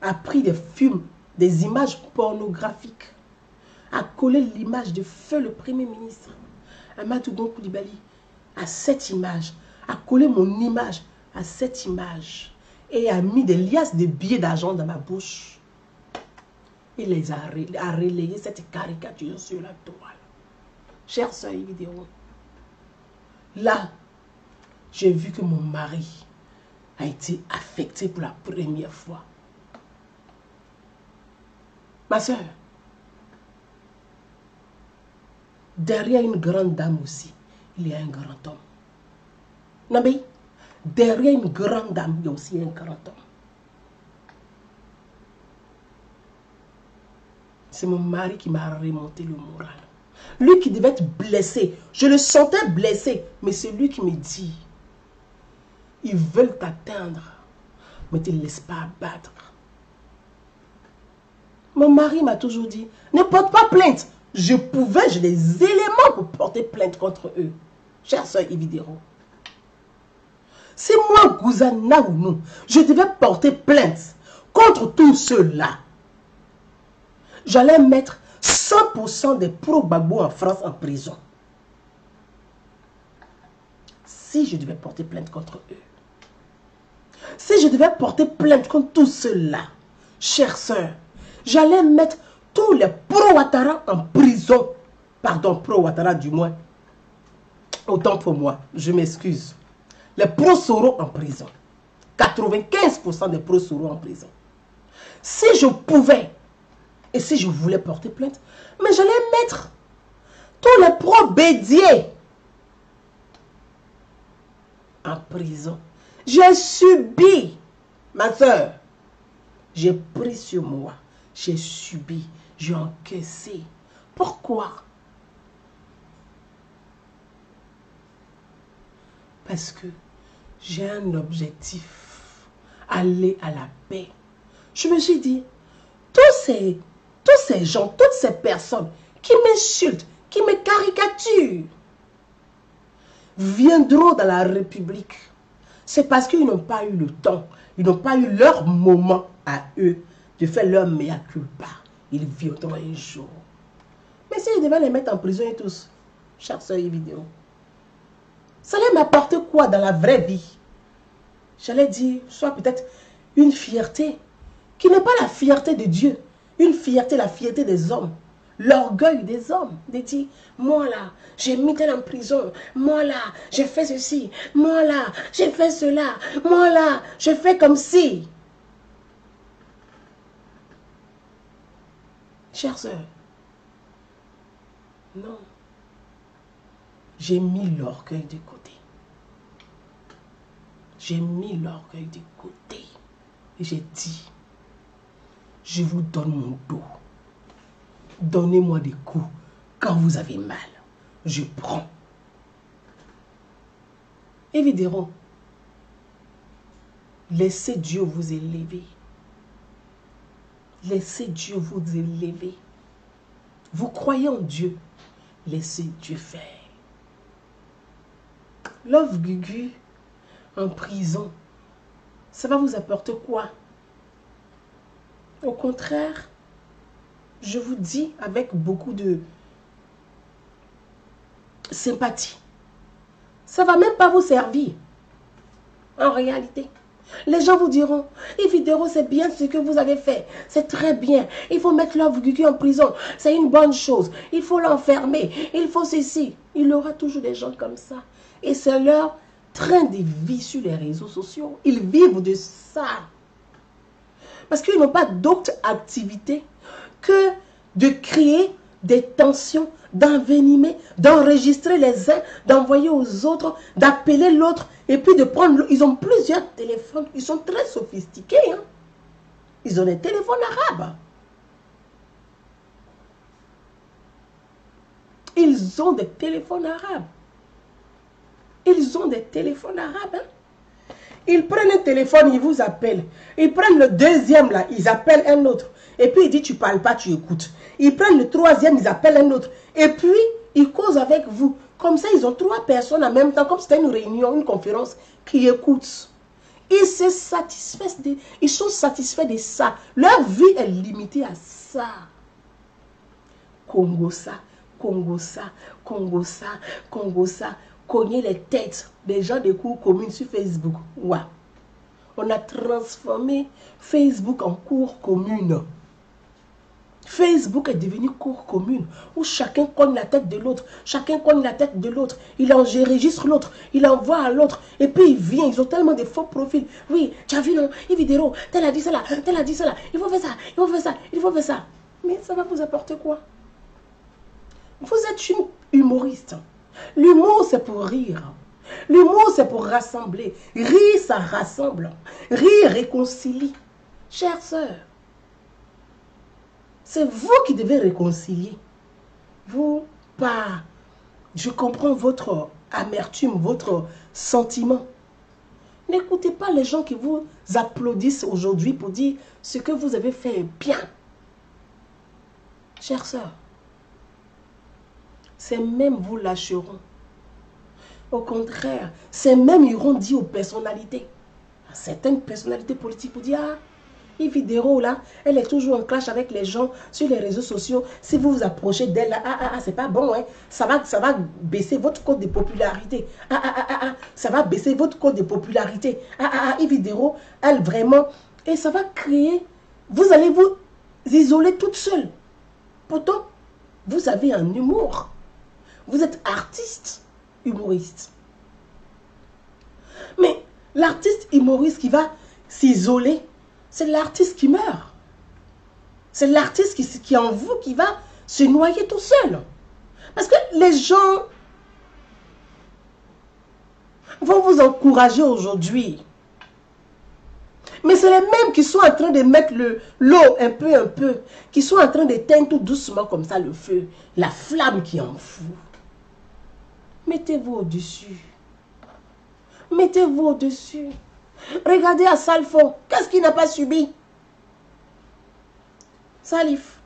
a pris des films, des images pornographiques, a collé l'image de feu le Premier ministre Amadou Gon Coulibaly à cette image, a collé mon image à cette image et a mis des liasses de billets d'argent dans ma bouche. Il a relayé cette caricature sur la toile. Chère soeur vidéo, là, j'ai vu que mon mari a été affecté pour la première fois. Ma soeur, derrière une grande dame aussi, il y a un grand homme. Nabi, derrière une grande dame, il y a aussi un grand homme. C'est mon mari qui m'a remonté le moral. Lui qui devait être blessé. Je le sentais blessé. Mais c'est lui qui me dit, ils veulent t'atteindre, mais ne te laisse pas abattre. Mon mari m'a toujours dit, ne porte pas plainte. J'ai des éléments pour porter plainte contre eux. Chère soeur Ividero. Si moi, Gouzana ou nous, je devais porter plainte contre tous ceux-là, j'allais mettre 100% des pro-Gbagbo en France en prison. Si je devais porter plainte contre eux. Si je devais porter plainte contre tous ceux-là, chère sœur, j'allais mettre tous les pro-Ouattara en prison. Pardon, pro-Ouattara du moins. Autant pour moi, je m'excuse. Les pro-Soro en prison. 95% des pro-Soro en prison. Si je pouvais, et si je voulais porter plainte, mais j'allais mettre tous les pro-Bédier en prison. J'ai subi, ma soeur, j'ai pris sur moi, j'ai subi, j'ai encaissé. Pourquoi? Parce que j'ai un objectif, aller à la paix. Je me suis dit, tous ces gens, toutes ces personnes qui m'insultent, qui me caricaturent, viendront dans la République. C'est parce qu'ils n'ont pas eu le temps, ils n'ont pas eu leur moment à eux de faire leur mea culpa. Ils viendront un jour. Mais si je devais les mettre en prison et tous, chère soeur vidéo, ça allait m'apporter quoi dans la vraie vie? J'allais dire, soit peut-être une fierté qui n'est pas la fierté de Dieu, une fierté, la fierté des hommes, l'orgueil des hommes, de dire, moi là, j'ai mis tel en prison, moi là, j'ai fait ceci, moi là, j'ai fait cela, moi là, je fais comme si. Chère sœur, non. J'ai mis l'orgueil de côté. J'ai mis l'orgueil de côté. Et j'ai dit, je vous donne mon dos. Donnez-moi des coups. Quand vous avez mal, je prends. Évidemment, laissez Dieu vous élever. Laissez Dieu vous élever. Vous croyez en Dieu. Laissez Dieu faire. Love Gugu en prison, ça va vous apporter quoi? Au contraire, je vous dis avec beaucoup de sympathie, ça ne va même pas vous servir. En réalité, les gens vous diront, Yves c'est bien ce que vous avez fait, c'est très bien, il faut mettre Love Guigui en prison, c'est une bonne chose, il faut l'enfermer, il faut ceci. Il y aura toujours des gens comme ça. Et c'est leur train de vie sur les réseaux sociaux. Ils vivent de ça. Parce qu'ils n'ont pas d'autre activité que de créer des tensions, d'envenimer, d'enregistrer les uns, d'envoyer aux autres, d'appeler l'autre, et puis de prendre... Ils ont plusieurs téléphones, ils sont très sophistiqués. Hein? Ils ont des téléphones arabes. Ils ont des téléphones arabes. Ils ont des téléphones arabes. Hein? Ils prennent un téléphone, ils vous appellent. Ils prennent le deuxième là, ils appellent un autre. Et puis il dit, tu ne parles pas, tu écoutes. Ils prennent le troisième, ils appellent un autre. Et puis, ils causent avec vous. Comme ça, ils ont 3 personnes en même temps, comme c'était une réunion, une conférence, qui écoutent. Ils sont satisfaits de ça. Leur vie est limitée à ça. Congo ça, Congo ça, Congo ça, Congo ça. Cogner les têtes des gens de cours communes sur Facebook. Ouais. On a transformé Facebook en cours commune. Facebook est devenu cours commune où chacun cogne la tête de l'autre. Chacun cogne la tête de l'autre. Il enregistre l'autre. Il envoie à l'autre. Et puis il vient. Ils ont tellement de faux profils. Oui, tu as vu non? Yves, tel a dit cela. Tel a dit cela. Il faut faire ça. Il faut faire ça. Il faut faire ça. Mais ça va vous apporter quoi? Vous êtes une humoriste. L'humour, c'est pour rire. L'humour, c'est pour rassembler. Rire, ça rassemble. Rire réconcilie. Chères sœurs, c'est vous qui devez réconcilier. Vous, pas. Je comprends votre amertume, votre sentiment. N'écoutez pas les gens qui vous applaudissent aujourd'hui pour dire ce que vous avez fait bien. Chères sœurs, ces mêmes vous lâcheront. Au contraire, ces mêmes iront dire aux personnalités, à certaines personnalités politiques, pour dire, ah, Yves là, elle est toujours en clash avec les gens sur les réseaux sociaux. Si vous vous approchez d'elle, c'est pas bon, hein. Ça va baisser votre cote de popularité. Ça va baisser votre cote de popularité. Yves, elle vraiment, et ça va créer, vous allez vous isoler toute seule. Pourtant, vous avez un humour. Vous êtes artiste, humoriste. Mais l'artiste humoriste qui va s'isoler, c'est l'artiste qui meurt. C'est l'artiste qui est en vous qui va se noyer tout seul. Parce que les gens vont vous encourager aujourd'hui. Mais c'est les mêmes qui sont en train de mettre l'eau un peu, qui sont en train d'éteindre tout doucement comme ça le feu, la flamme qui est en vous. Mettez-vous au-dessus. Mettez-vous au-dessus. Regardez à Salfon. Qu'est-ce qu'il n'a pas subi? Salif.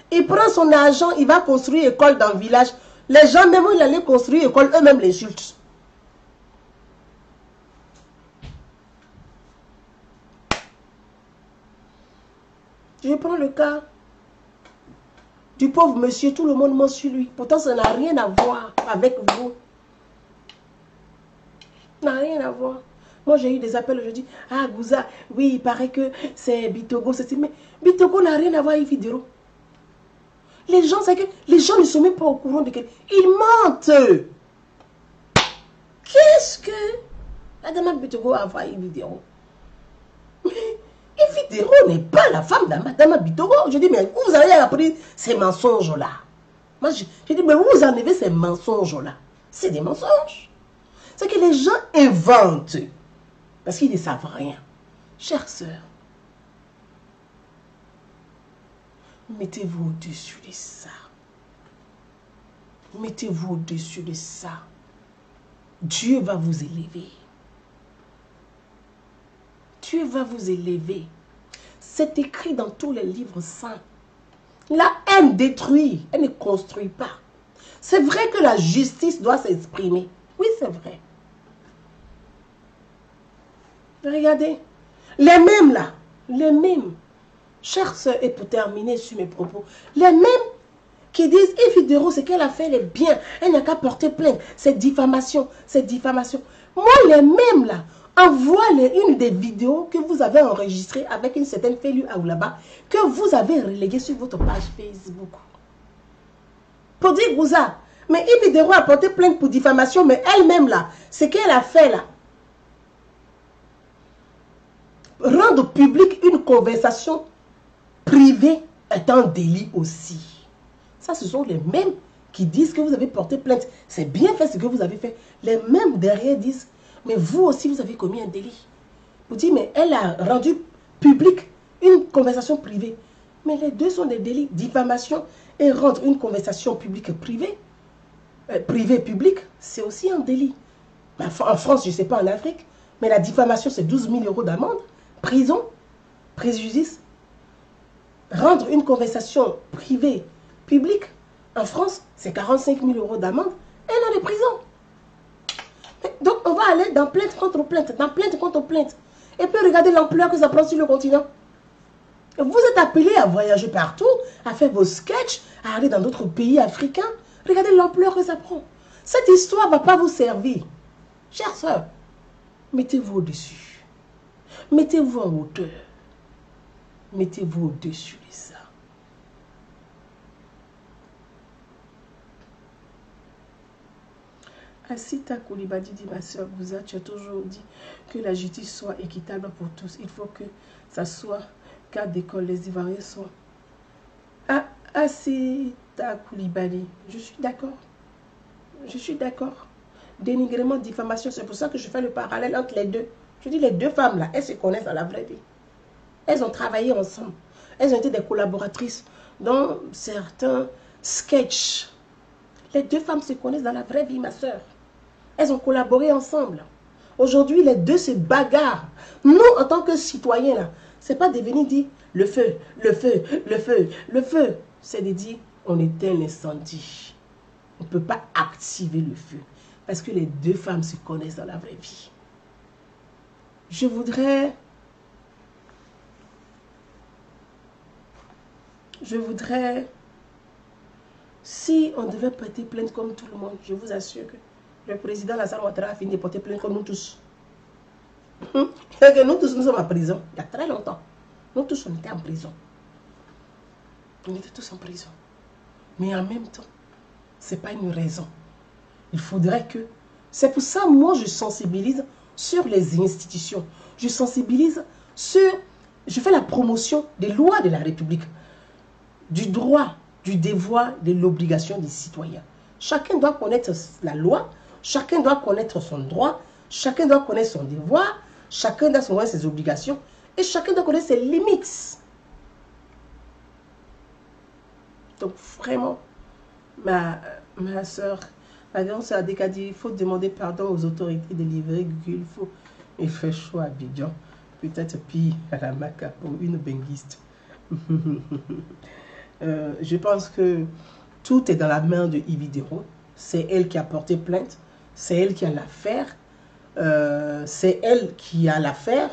Il prend son argent, il va construire école dans le village. Les gens, même où il allait construire école, eux-mêmes l'insultent. Je prends le cas du pauvre monsieur, tout le monde ment sur lui. Pourtant, ça n'a rien à voir avec vous. Ça n'a rien à voir. Moi, j'ai eu des appels aujourd'hui. Ah, Gouza, oui, il paraît que c'est Bitogo, c'est... Mais Bitogo n'a rien à voir avec Vidéro. Les gens, c'est que les gens ne sont même pas au courant de quelque... Ils mentent. Qu'est-ce que Madame Bitogo a envoyé Vidéro? Et Vidéro n'est pas la femme de Madame Bitogo. Je dis, mais où vous avez appris ces mensonges-là? Moi, je dis, mais où vous enlevez ces mensonges-là? C'est des mensonges. C'est que les gens inventent. Parce qu'ils ne savent rien. Chères sœurs, mettez-vous au-dessus de ça. Mettez-vous au-dessus de ça. Dieu va vous élever. Dieu va vous élever. C'est écrit dans tous les livres saints. La haine détruit, elle ne construit pas. C'est vrai que la justice doit s'exprimer. Oui, c'est vrai. Regardez. Les mêmes là. Les mêmes. Chères sœurs, et pour terminer sur mes propos, les mêmes qui disent Yves Hidero, ce qu'elle a fait, elle est bien. Elle n'a qu'à porter plainte. C'est diffamation. C'est diffamation. Moi, les mêmes là, envoie-les une des vidéos que vous avez enregistrées avec une certaine Félue Aoulaba, que vous avez reléguée sur votre page Facebook. Pour dire, Gouza, mais Yves Hidero a porté plainte pour diffamation, mais elle-même là, ce qu'elle a fait là, rendre public une conversation privée est un délit aussi. Ça, ce sont les mêmes qui disent que vous avez porté plainte. C'est bien fait ce que vous avez fait. Les mêmes derrière disent, mais vous aussi, vous avez commis un délit. Vous dites, mais elle a rendu public une conversation privée. Mais les deux sont des délits. Diffamation et rendre une conversation publique privée, privée-publique, c'est aussi un délit. En France, je ne sais pas, en Afrique, mais la diffamation, c'est 12 000 € d'amende, prison, préjudice. Rendre une conversation privée, publique, en France, c'est 45 000 € d'amende et un an de prison. Donc, on va aller dans plainte contre plainte, dans plainte contre plainte. Et puis, regardez l'ampleur que ça prend sur le continent. Vous êtes appelés à voyager partout, à faire vos sketchs, à aller dans d'autres pays africains. Regardez l'ampleur que ça prend. Cette histoire ne va pas vous servir. Chères sœurs, mettez-vous au-dessus. Mettez-vous en hauteur. Mettez-vous au-dessus de ça. Asita Koulibaly dit, ma soeur Gouza, tu as toujours dit que la justice soit équitable pour tous. Il faut que ça soit cas d'école, les Ivoiriens sont. Asita Koulibaly, je suis d'accord. Je suis d'accord. Dénigrement, diffamation, c'est pour ça que je fais le parallèle entre les deux. Je dis, les deux femmes là, elles se connaissent dans la vraie vie. Elles ont travaillé ensemble. Elles ont été des collaboratrices dans certains sketchs. Les deux femmes se connaissent dans la vraie vie, ma soeur. Elles ont collaboré ensemble. Aujourd'hui, les deux se bagarrent. Nous, en tant que citoyens, là, c'est pas de venir dire le feu, le feu, le feu, le feu. C'est de dire on éteint l'incendie. On ne peut pas activer le feu. Parce que les deux femmes se connaissent dans la vraie vie. Je voudrais, si on devait porter plainte comme tout le monde, je vous assure que le président Alassane Ouattara a fini de porter plainte comme nous tous. C'est que nous tous, nous sommes en prison, il y a très longtemps. Nous tous, on était en prison. On était tous en prison. Mais en même temps, ce n'est pas une raison. Il faudrait que... C'est pour ça, moi, je sensibilise sur les institutions. Je sensibilise sur... Je fais la promotion des lois de la République. Du droit, du devoir, de l'obligation des citoyens. Chacun doit connaître la loi. Chacun doit connaître son droit. Chacun doit connaître son devoir. Chacun doit connaître ses obligations. Et chacun doit connaître ses limites. Donc, vraiment, ma soeur, a dit il faut demander pardon aux autorités de livrer Google. Il fait chaud à Abidjan. Peut-être pire à la Maca pour une benguiste. Je pense que tout est dans la main de Yves Hidero. C'est elle qui a porté plainte. C'est elle qui a l'affaire. C'est elle qui a l'affaire.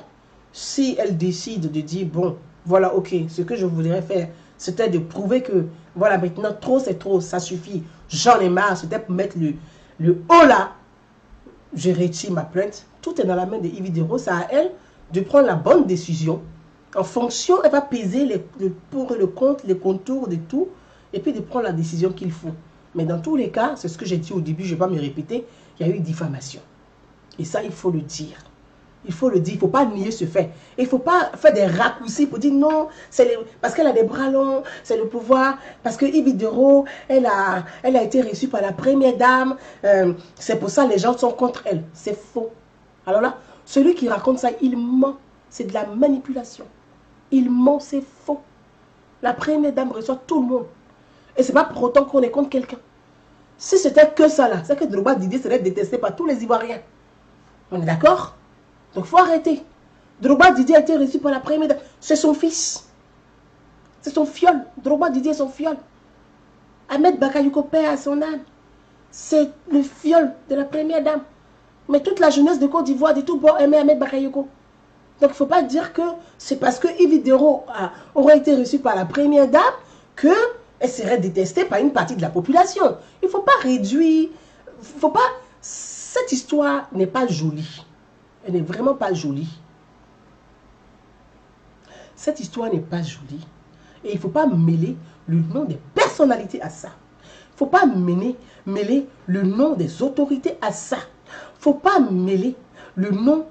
Si elle décide de dire, bon, voilà, ok, ce que je voudrais faire, c'était de prouver que, voilà, maintenant, trop c'est trop, ça suffit. J'en ai marre, c'était pour mettre le haut là. Je retire ma plainte. Tout est dans la main de Yves Hidero. C'est à elle de prendre la bonne décision. En fonction, elle va peser le pour et le contre, les contours de tout, et puis de prendre la décision qu'il faut. Mais dans tous les cas, c'est ce que j'ai dit au début, je ne vais pas me répéter, il y a eu diffamation. Et ça, il faut le dire. Il faut le dire, il ne faut pas nier ce fait. Il ne faut pas faire des raccourcis pour dire non, parce qu'elle a des bras longs, c'est le pouvoir, parce que Yves Hidero, elle a été reçue par la première dame, c'est pour ça que les gens sont contre elle. C'est faux. Alors là, celui qui raconte ça, il ment. C'est de la manipulation. Il ment, c'est faux. La première dame reçoit tout le monde. Et ce n'est pas pour autant qu'on est contre quelqu'un. Si c'était que ça là, c'est que Drogba Didier serait détesté par tous les Ivoiriens. On est d'accord? Donc il faut arrêter. Drogba Didier a été reçu par la première dame. C'est son fils. C'est son fiole. Drogba Didier est son fiole. Ahmed Bakayoko père à son âme. C'est le fiole de la première dame. Mais toute la jeunesse de Côte d'Ivoire, de tout bord, aimait Ahmed Bakayoko. Donc, il ne faut pas dire que c'est parce que Yves Dero aurait été reçu par la première dame qu'elle serait détestée par une partie de la population. Il ne faut pas réduire, il faut pas... Cette histoire n'est pas jolie. Elle n'est vraiment pas jolie. Cette histoire n'est pas jolie. Et il ne faut pas mêler le nom des personnalités à ça. Il ne faut pas mêler le nom des autorités à ça. Il ne faut pas mêler le nom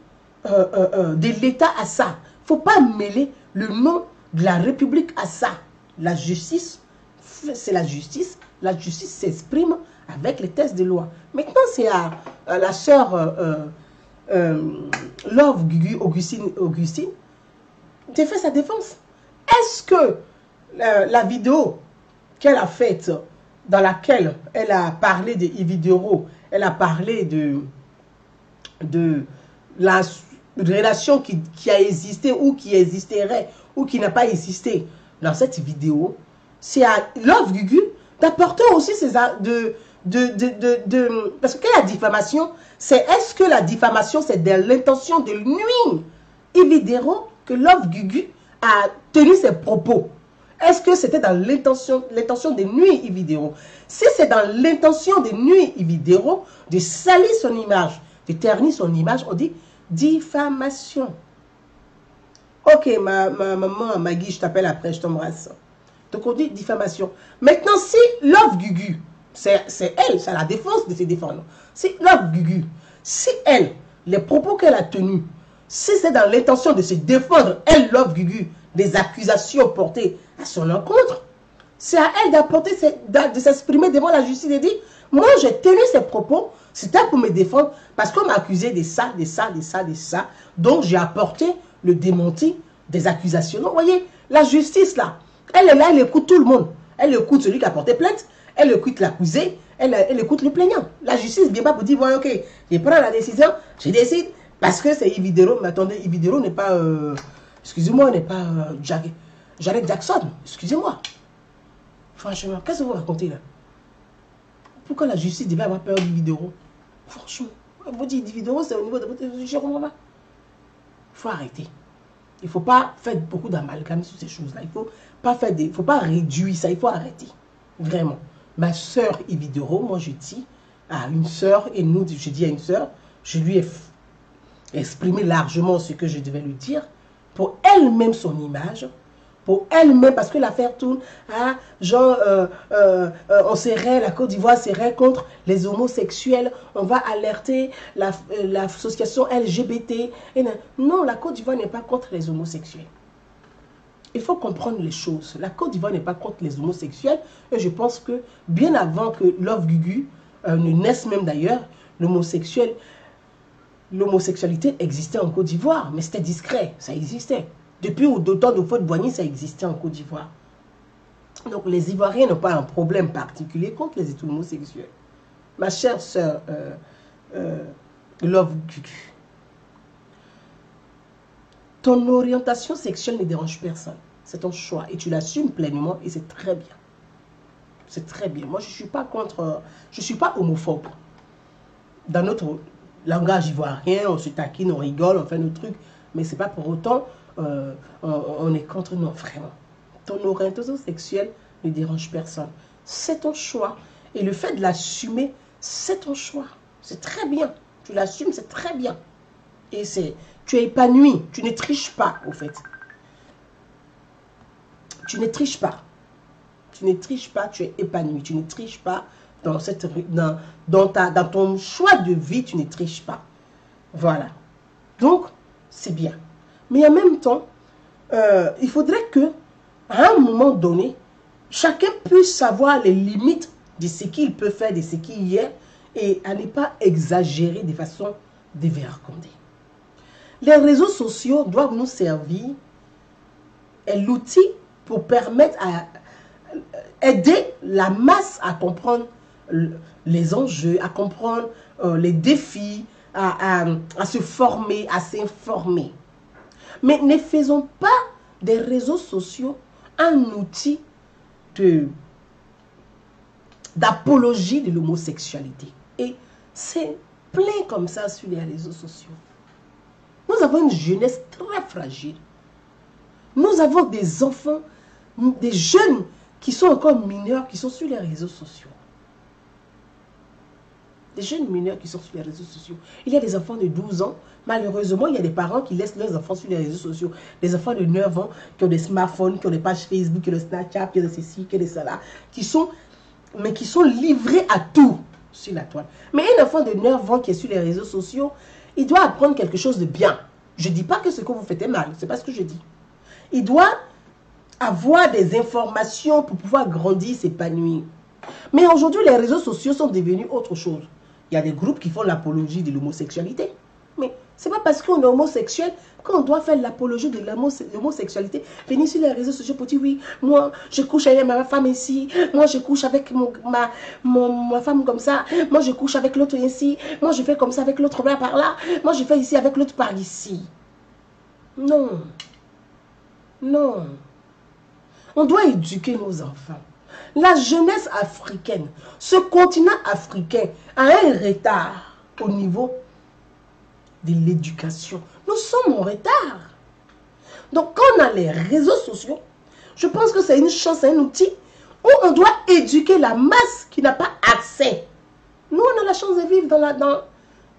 de l'État à ça. Il ne faut pas mêler le nom de la République à ça. La justice, c'est la justice. La justice s'exprime avec les textes de loi. Maintenant, c'est à la sœur Love Gugu Augustine de faire sa défense. Est-ce que la vidéo qu'elle a faite, dans laquelle elle a parlé de Yves Dero, elle a parlé de la relation qui a existé ou qui existerait ou qui n'a pas existé dans cette vidéo, c'est à Love Gugu d'apporter aussi parce que la diffamation, c'est est-ce que la diffamation c'est de l'intention de nuire Yves Dero que Love Gugu a tenu ses propos? Est-ce que c'était dans l'intention de nuire Yves Dero? Si c'est dans l'intention de nuire Yves Dero, de salir son image, de ternir son image, on dit diffamation. Ok, ma maman, Maggie, je t'appelle après, je t'embrasse. Donc on dit diffamation. Maintenant, si Love Gugu, c'est elle, c'est la défense de se défendre. Si Love Gugu, si elle, les propos qu'elle a tenus, si c'est dans l'intention de se défendre, elle, Love Gugu, des accusations portées à son encontre, c'est à elle de s'exprimer devant la justice et de dire, moi j'ai tenu ces propos, c'était pour me défendre, parce qu'on m'a accusé de ça, de ça, de ça, de ça, donc j'ai apporté le démenti des accusations. Donc, vous voyez, la justice là, elle est là, elle écoute tout le monde. Elle écoute celui qui a porté plainte, elle écoute l'accusé, elle écoute le plaignant. La justice ne vient pas pour dire, bon, ok, je prends la décision, je décide, parce que c'est Yves Dero, mais attendez, Yves Dero n'est pas, excusez-moi, n'est pas Janet Jackson, excusez-moi. Franchement, qu'est-ce que vous racontez là? Pourquoi la justice devait avoir peur d'Yves Dero? Franchement, vous dites Yves Dero, c'est au niveau de votre... Je comprends pas. Il faut arrêter. Il ne faut pas faire beaucoup d'amalgame sur ces choses-là. Il ne faut pas réduire ça. Il faut arrêter. Vraiment. Ma soeur Yves Dero, moi je dis à une soeur, et nous, je dis à une soeur, je lui ai exprimé largement ce que je devais lui dire, pour elle-même son image, pour elle-même, parce que l'affaire tourne à genre, on serait, la Côte d'Ivoire serait contre les homosexuels, on va alerter l'association LGBT. Et non, la Côte d'Ivoire n'est pas contre les homosexuels. Il faut comprendre les choses. La Côte d'Ivoire n'est pas contre les homosexuels. Et je pense que bien avant que Love Gugu ne naisse même d'ailleurs, l'homosexualité existait en Côte d'Ivoire, mais c'était discret, ça existait. Depuis d'autant de Houphouët-Boigny, ça existait en Côte d'Ivoire. Donc les Ivoiriens n'ont pas un problème particulier contre les homosexuels. Ma chère sœur Love Gugu, ton orientation sexuelle ne dérange personne. C'est ton choix et tu l'assumes pleinement et c'est très bien. C'est très bien. Moi, je ne suis pas contre, je ne suis pas homophobe. Dans notre langage ivoirien, on se taquine, on rigole, on fait nos trucs, mais ce n'est pas pour autant on est contre, non, vraiment. Ton orientation sexuelle ne dérange personne. C'est ton choix. Et le fait de l'assumer, c'est ton choix. C'est très bien. Tu l'assumes, c'est très bien. Et tu es épanoui. Tu ne triches pas, au fait. Tu ne triches pas. Tu ne triches pas, tu es épanoui. Tu ne triches pas dans ton choix de vie, tu ne triches pas. Voilà. Donc, c'est bien. Mais en même temps, il faudrait que, à un moment donné, chacun puisse savoir les limites de ce qu'il peut faire, de ce qu'il y est, et à ne pas exagérer de façon dévergondée. Les réseaux sociaux doivent nous servir l'outil pour permettre à aider la masse à comprendre les enjeux, à comprendre les défis, à se former, à s'informer. Mais ne faisons pas des réseaux sociaux un outil d'apologie de l'homosexualité. Et c'est plein comme ça sur les réseaux sociaux. Nous avons une jeunesse très fragiles. Nous avons des enfants, des jeunes qui sont encore mineurs, qui sont sur les réseaux sociaux. Des jeunes mineurs qui sont sur les réseaux sociaux. Il y a des enfants de 12 ans. Malheureusement, il y a des parents qui laissent leurs enfants sur les réseaux sociaux. Des enfants de 9 ans qui ont des smartphones, qui ont des pages Facebook, qui ont des Snapchat, qui ont des ceci, qui ont des cela, qui sont livrés à tout sur la toile. Mais un enfant de 9 ans qui est sur les réseaux sociaux, il doit apprendre quelque chose de bien. Je ne dis pas que ce que vous faites est mal. Ce n'est pas ce que je dis. Il doit avoir des informations pour pouvoir grandir, s'épanouir. Mais aujourd'hui, les réseaux sociaux sont devenus autre chose. Il y a des groupes qui font l'apologie de l'homosexualité. Mais ce n'est pas parce qu'on est homosexuel qu'on doit faire l'apologie de l'homosexualité. Venir sur les réseaux sociaux pour dire oui, moi je couche avec ma femme ici, moi je couche avec ma femme comme ça, moi je couche avec l'autre ici, moi je fais comme ça avec l'autre là par là, moi je fais ici avec l'autre par ici. Non. Non. On doit éduquer nos enfants. La jeunesse africaine, ce continent africain a un retard au niveau de l'éducation. Nous sommes en retard. Donc quand on a les réseaux sociaux, je pense que c'est une chance, c'est un outil où on doit éduquer la masse qui n'a pas accès. Nous, on a la chance de vivre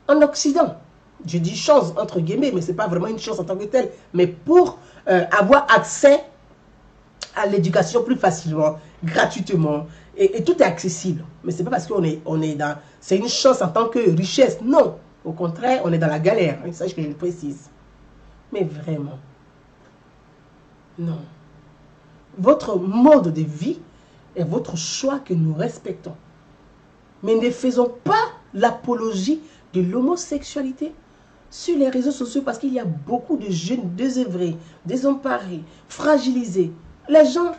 en Occident. Je dis chance entre guillemets, mais ce n'est pas vraiment une chance en tant que telle. Mais pour avoir accès à l'éducation plus facilement, gratuitement, et tout est accessible. Mais ce n'est pas parce qu'on est dans... C'est une chance en tant que richesse. Non. Au contraire, on est dans la galère. C'est ça que je le précise. Mais vraiment, non. Votre mode de vie est votre choix que nous respectons. Mais ne faisons pas l'apologie de l'homosexualité sur les réseaux sociaux parce qu'il y a beaucoup de jeunes désœuvrés, désemparés, fragilisés. Les gens,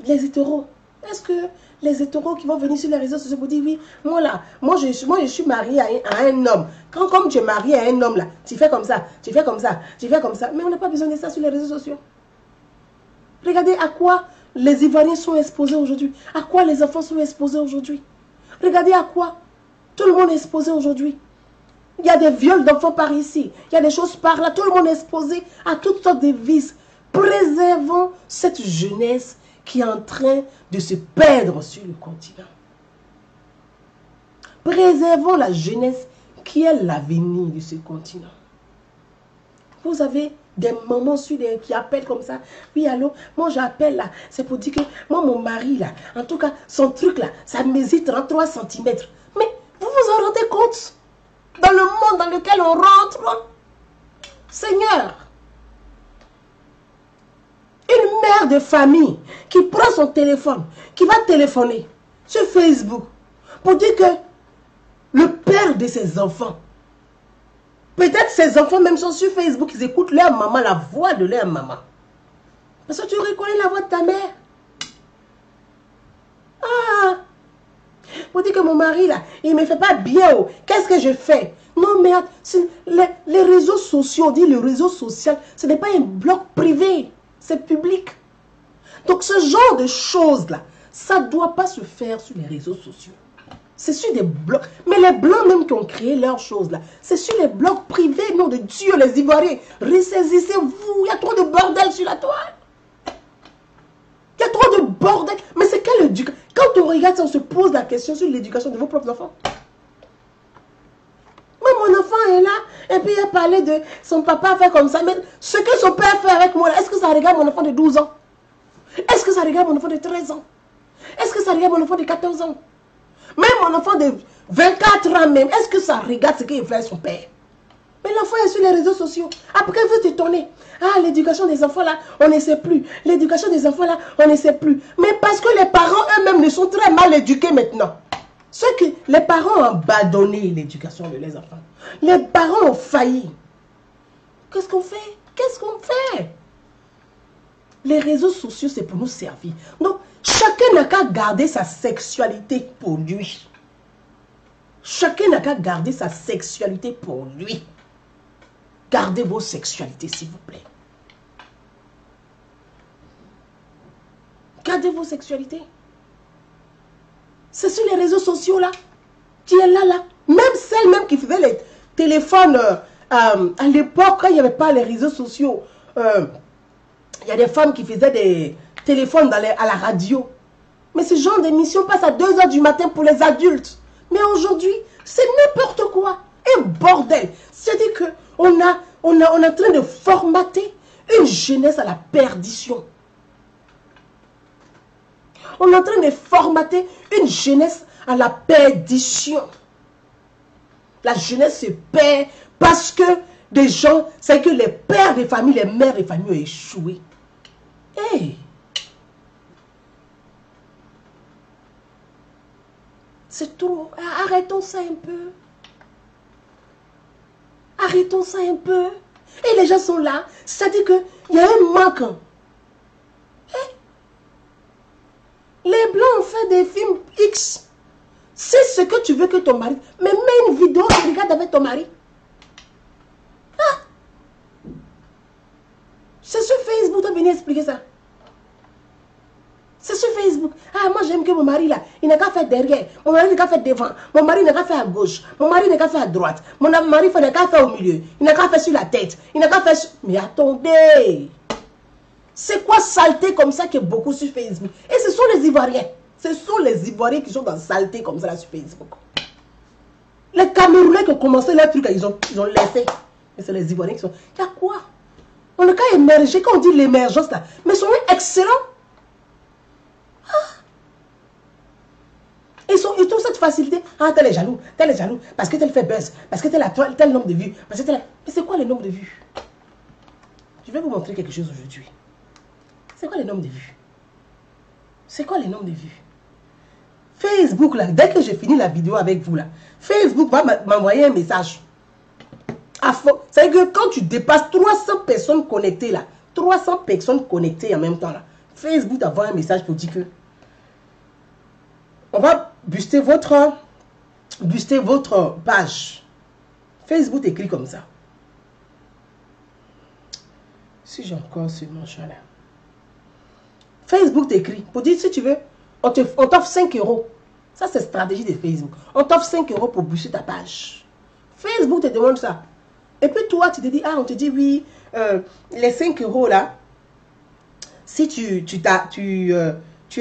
les hétéros, est-ce que les hétéros qui vont venir sur les réseaux sociaux pour dire oui, moi je suis mariée à un homme. Comme tu es marié à un homme là, tu fais comme ça, tu fais comme ça, tu fais comme ça. Mais on n'a pas besoin de ça sur les réseaux sociaux. Regardez à quoi les Ivoiriens sont exposés aujourd'hui. À quoi les enfants sont exposés aujourd'hui. Regardez à quoi tout le monde est exposé aujourd'hui. Il y a des viols d'enfants par ici. Il y a des choses par là. Tout le monde est exposé à toutes sortes de vices. Préservons cette jeunesse qui est en train de se perdre sur le continent. Préservons la jeunesse qui est l'avenir de ce continent. Vous avez des mamans qui appellent comme ça. Oui, allô, moi j'appelle là. C'est pour dire que moi, mon mari là, en tout cas, son truc là, ça mesure 33 cm. Mais vous vous en rendez compte? Dans le monde dans lequel on rentre, Seigneur, une mère de famille qui prend son téléphone, qui va téléphoner sur Facebook pour dire que le père de ses enfants, peut-être ses enfants même sont sur Facebook, ils écoutent leur maman, la voix de leur maman. Parce que tu reconnais la voix de ta mère. Ah! Pour dire que mon mari là, il ne me fait pas bien. Oh. Qu'est-ce que je fais? Non mais les réseaux sociaux, on dit le réseau social, ce n'est pas un bloc privé. C'est public. Donc ce genre de choses-là, ça ne doit pas se faire sur les réseaux sociaux. C'est sur des blocs. Mais les blancs même qui ont créé leurs choses-là, c'est sur les blocs privés, nom de Dieu, les Ivoiriens. Ressaisissez-vous, il y a trop de bordel sur la toile. Il y a trop de bordel. Mais c'est quelle éducation? Quand on regarde ça, on se pose la question sur l'éducation de vos propres enfants. Moi, mon enfant est là, et puis il a parlé de son papa fait comme ça. Mais ce que son père fait avec moi, est-ce que ça regarde mon enfant de 12 ans? Est-ce que ça regarde mon enfant de 13 ans? Est-ce que ça regarde mon enfant de 14 ans? Même mon enfant de 24 ans même, est-ce que ça regarde ce qu'il fait avec son père? Mais l'enfant est sur les réseaux sociaux. Après, vous t'étonnez. Ah, l'éducation des enfants là, on ne sait plus. L'éducation des enfants là, on ne sait plus. Mais parce que les parents eux-mêmes ne sont très mal éduqués maintenant. Les parents ont abandonné l'éducation de les enfants. Les parents ont failli. Qu'est-ce qu'on fait? Qu'est-ce qu'on fait? Les réseaux sociaux, c'est pour nous servir. Donc, chacun n'a qu'à garder sa sexualité pour lui. Chacun n'a qu'à garder sa sexualité pour lui. Gardez vos sexualités, s'il vous plaît. Gardez vos sexualités. C'est sur les réseaux sociaux, là. Tu es là, là. Même celle même qui faisait les téléphones à l'époque, quand il n'y avait pas les réseaux sociaux, il y a des femmes qui faisaient des téléphones à la radio. Mais ce genre d'émission passe à 2 h du matin pour les adultes. Mais aujourd'hui, c'est n'importe quoi. Un bordel. C'est-à-dire qu'on est en train de formater une jeunesse à la perdition. On est en train de formater une jeunesse à la perdition. La jeunesse se perd parce que des gens, c'est que les pères des familles, les mères des familles ont échoué. Hey! C'est trop. Arrêtons ça un peu. Arrêtons ça un peu. Et les gens sont là. C'est-à-dire qu'il y a un manque. Hey! Les Blancs ont fait des films X. C'est ce que tu veux que ton mari... Mais mets une vidéo que tu regardes avec ton mari. Ah! C'est sur Facebook, tu as venu expliquer ça. C'est sur Facebook. Ah, moi j'aime que mon mari là, il n'a qu'à faire derrière. Mon mari n'a qu'à faire devant. Mon mari n'a qu'à faire à gauche. Mon mari n'a qu'à faire à droite. Mon mari n'a qu'à faire au milieu. Il n'a qu'à faire sur la tête. Il n'a qu'à faire sur... Mais attendez! C'est quoi saleté comme ça qui est beaucoup sur Facebook? Et ce sont les Ivoiriens. Ce sont les Ivoiriens qui sont dans saleté comme ça là sur Facebook. Les Camerounais qui ont commencé leur truc, ils ont laissé. Mais c'est les Ivoiriens qui sont... Il y a quoi? On a qu'à émerger. Quand on dit l'émergence là, mais ils sont excellents. Ils trouvent cette facilité. Ah, tel est jaloux, parce que tel fait buzz, parce que tel a tel nombre de vues. Parce que tel... Mais c'est quoi le nombre de vues? Je vais vous montrer quelque chose aujourd'hui. C'est quoi le nombre de vues? C'est quoi le nombre de vues? Facebook, là, dès que j'ai fini la vidéo avec vous, là, Facebook va m'envoyer un message. C'est que quand tu dépasses 300 personnes connectées, là, 300 personnes connectées en même temps, là, Facebook t'envoie un message pour dire que on va booster votre page. Facebook écrit comme ça. Si j'ai encore ce machin là. Facebook t'écrit pour dire si tu veux, on t'offre 5 €. Ça c'est stratégie de Facebook. On t'offre 5 € pour booster ta page. Facebook te demande ça. Et puis toi tu te dis, ah on te dit oui, les 5 € là, si tu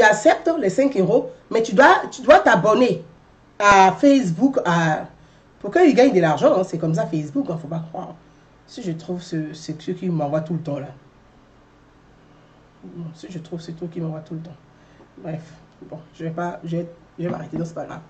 acceptes les 5 €, mais tu dois t'abonner à Facebook pour qu'il gagne de l'argent. Hein. C'est comme ça Facebook, il ne faut pas croire. Si je trouve c'est ce qui m'envoie tout le temps là. Si je trouve c'est tout qui m'envoie tout le temps. Bref, bon, je vais m'arrêter, donc c'est pas grave.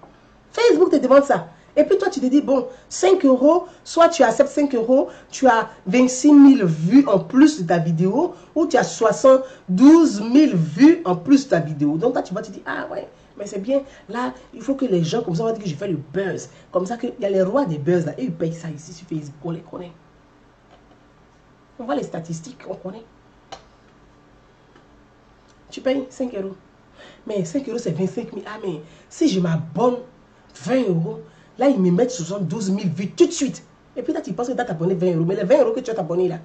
Facebook te demande ça. Et puis toi tu te dis, bon, 5 €, soit tu acceptes 5 €, tu as 26 000 vues en plus de ta vidéo, ou tu as 72 000 vues en plus de ta vidéo. Donc là tu vas te dire, ah ouais, mais c'est bien, là, il faut que les gens comme ça vont dire que j'ai fait le buzz. Comme ça qu'il y a les rois des buzz là, et ils payent ça ici sur Facebook, on les connaît. On voit les statistiques, on connaît. Tu payes 5 €. Mais 5 € c'est 25 000. Ah mais si je m'abonne 20 €, là, ils me mettent 72 000 vues tout de suite. Et puis là, tu penses que tu as t'abonné 20 €. Mais les 20 € que tu as t'abonné là,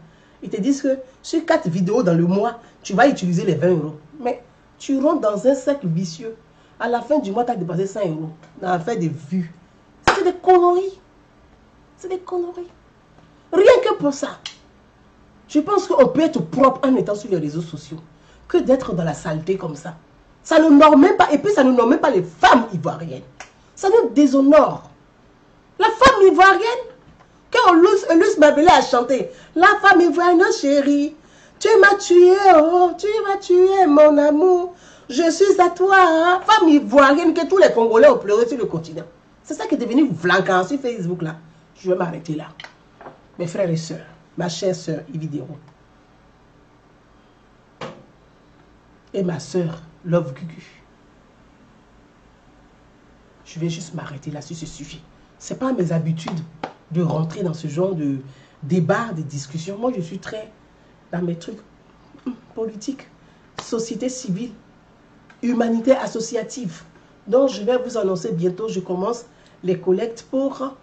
ils te disent que sur 4 vidéos dans le mois, tu vas utiliser les 20 €. Mais tu rentres dans un cercle vicieux. À la fin du mois, tu as dépassé 100 € dans l'affaire des vues. C'est des conneries. C'est des conneries. Rien que pour ça. Je pense qu'on peut être propre en étant sur les réseaux sociaux que d'être dans la saleté comme ça. Ça ne honore même pas. Et puis ça ne honore même pas les femmes ivoiriennes. Ça nous déshonore. La femme ivoirienne, quand Luce Mabélé a chanté, la femme ivoirienne, chérie, tu m'as tué, oh, tu m'as tué, mon amour, je suis à toi. Hein? Femme ivoirienne que tous les Congolais ont pleuré sur le continent. C'est ça qui est devenu flagrant sur Facebook là. Je vais m'arrêter là. Mes frères et sœurs, ma chère sœur Ividéro et ma sœur Love Gugu. Je vais juste m'arrêter là sur ce sujet. Ce n'est pas mes habitudes de rentrer dans ce genre de débat, de discussion. Moi, je suis très dans mes trucs politiques, société civile, humanité associative. Donc, je vais vous annoncer bientôt, je commence les collectes pour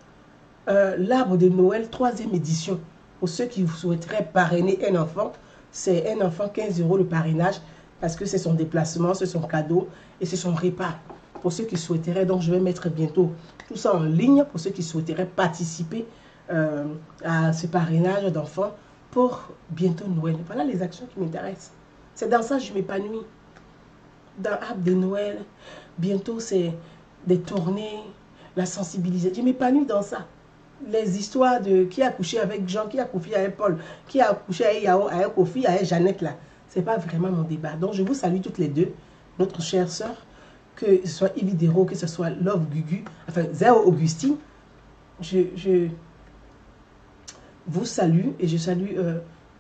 l'arbre de Noël, 3e édition. Pour ceux qui souhaiteraient parrainer un enfant, c'est un enfant 15 € le parrainage, parce que c'est son déplacement, c'est son cadeau et c'est son repas. Pour ceux qui souhaiteraient, donc je vais mettre bientôt tout ça en ligne pour ceux qui souhaiteraient participer à ce parrainage d'enfants pour bientôt Noël. Voilà les actions qui m'intéressent. C'est dans ça que je m'épanouis. Dans l'app de Noël, bientôt c'est des tournées, la sensibilisation. Je m'épanouis dans ça. Les histoires de qui a couché avec Jean, qui a couché avec Paul, qui a couché avec Yao, avec Kofi, avec Jeannette là. C'est pas vraiment mon débat. Donc je vous salue toutes les deux, notre chère sœur, que ce soit Evidero, que ce soit Love Gugu, enfin Zéro Augustine. Je vous salue et je salue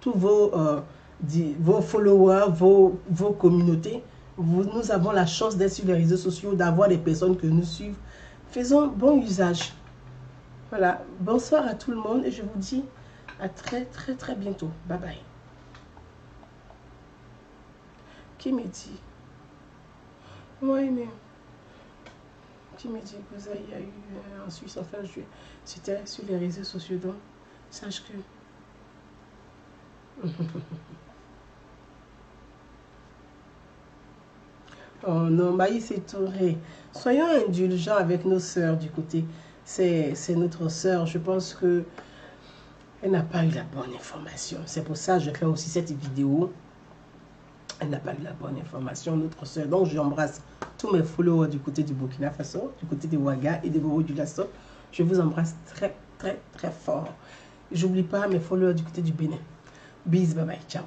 tous vos followers, vos communautés. Nous avons la chance d'être sur les réseaux sociaux, d'avoir des personnes que nous suivent. Faisons bon usage. Voilà, bonsoir à tout le monde et je vous dis à très bientôt. Bye bye. Qui me dit? Oui, mais... Qui me dit que ça, il y a eu en Suisse, enfin, c'était sur les réseaux sociaux, donc sache que... Oh non, Maïs et Touré, soyons indulgents avec nos sœurs du côté. C'est notre sœur, je pense que elle n'a pas eu la bonne information. C'est pour ça que je fais aussi cette vidéo. Elle n'a pas eu la bonne information, notre sœur. Donc j'embrasse tous mes followers du côté du Burkina Faso, du côté de Ouaga et de Bobo du Lasso. Je vous embrasse très fort. J'oublie pas mes followers du côté du Bénin. Bis, bye bye, ciao.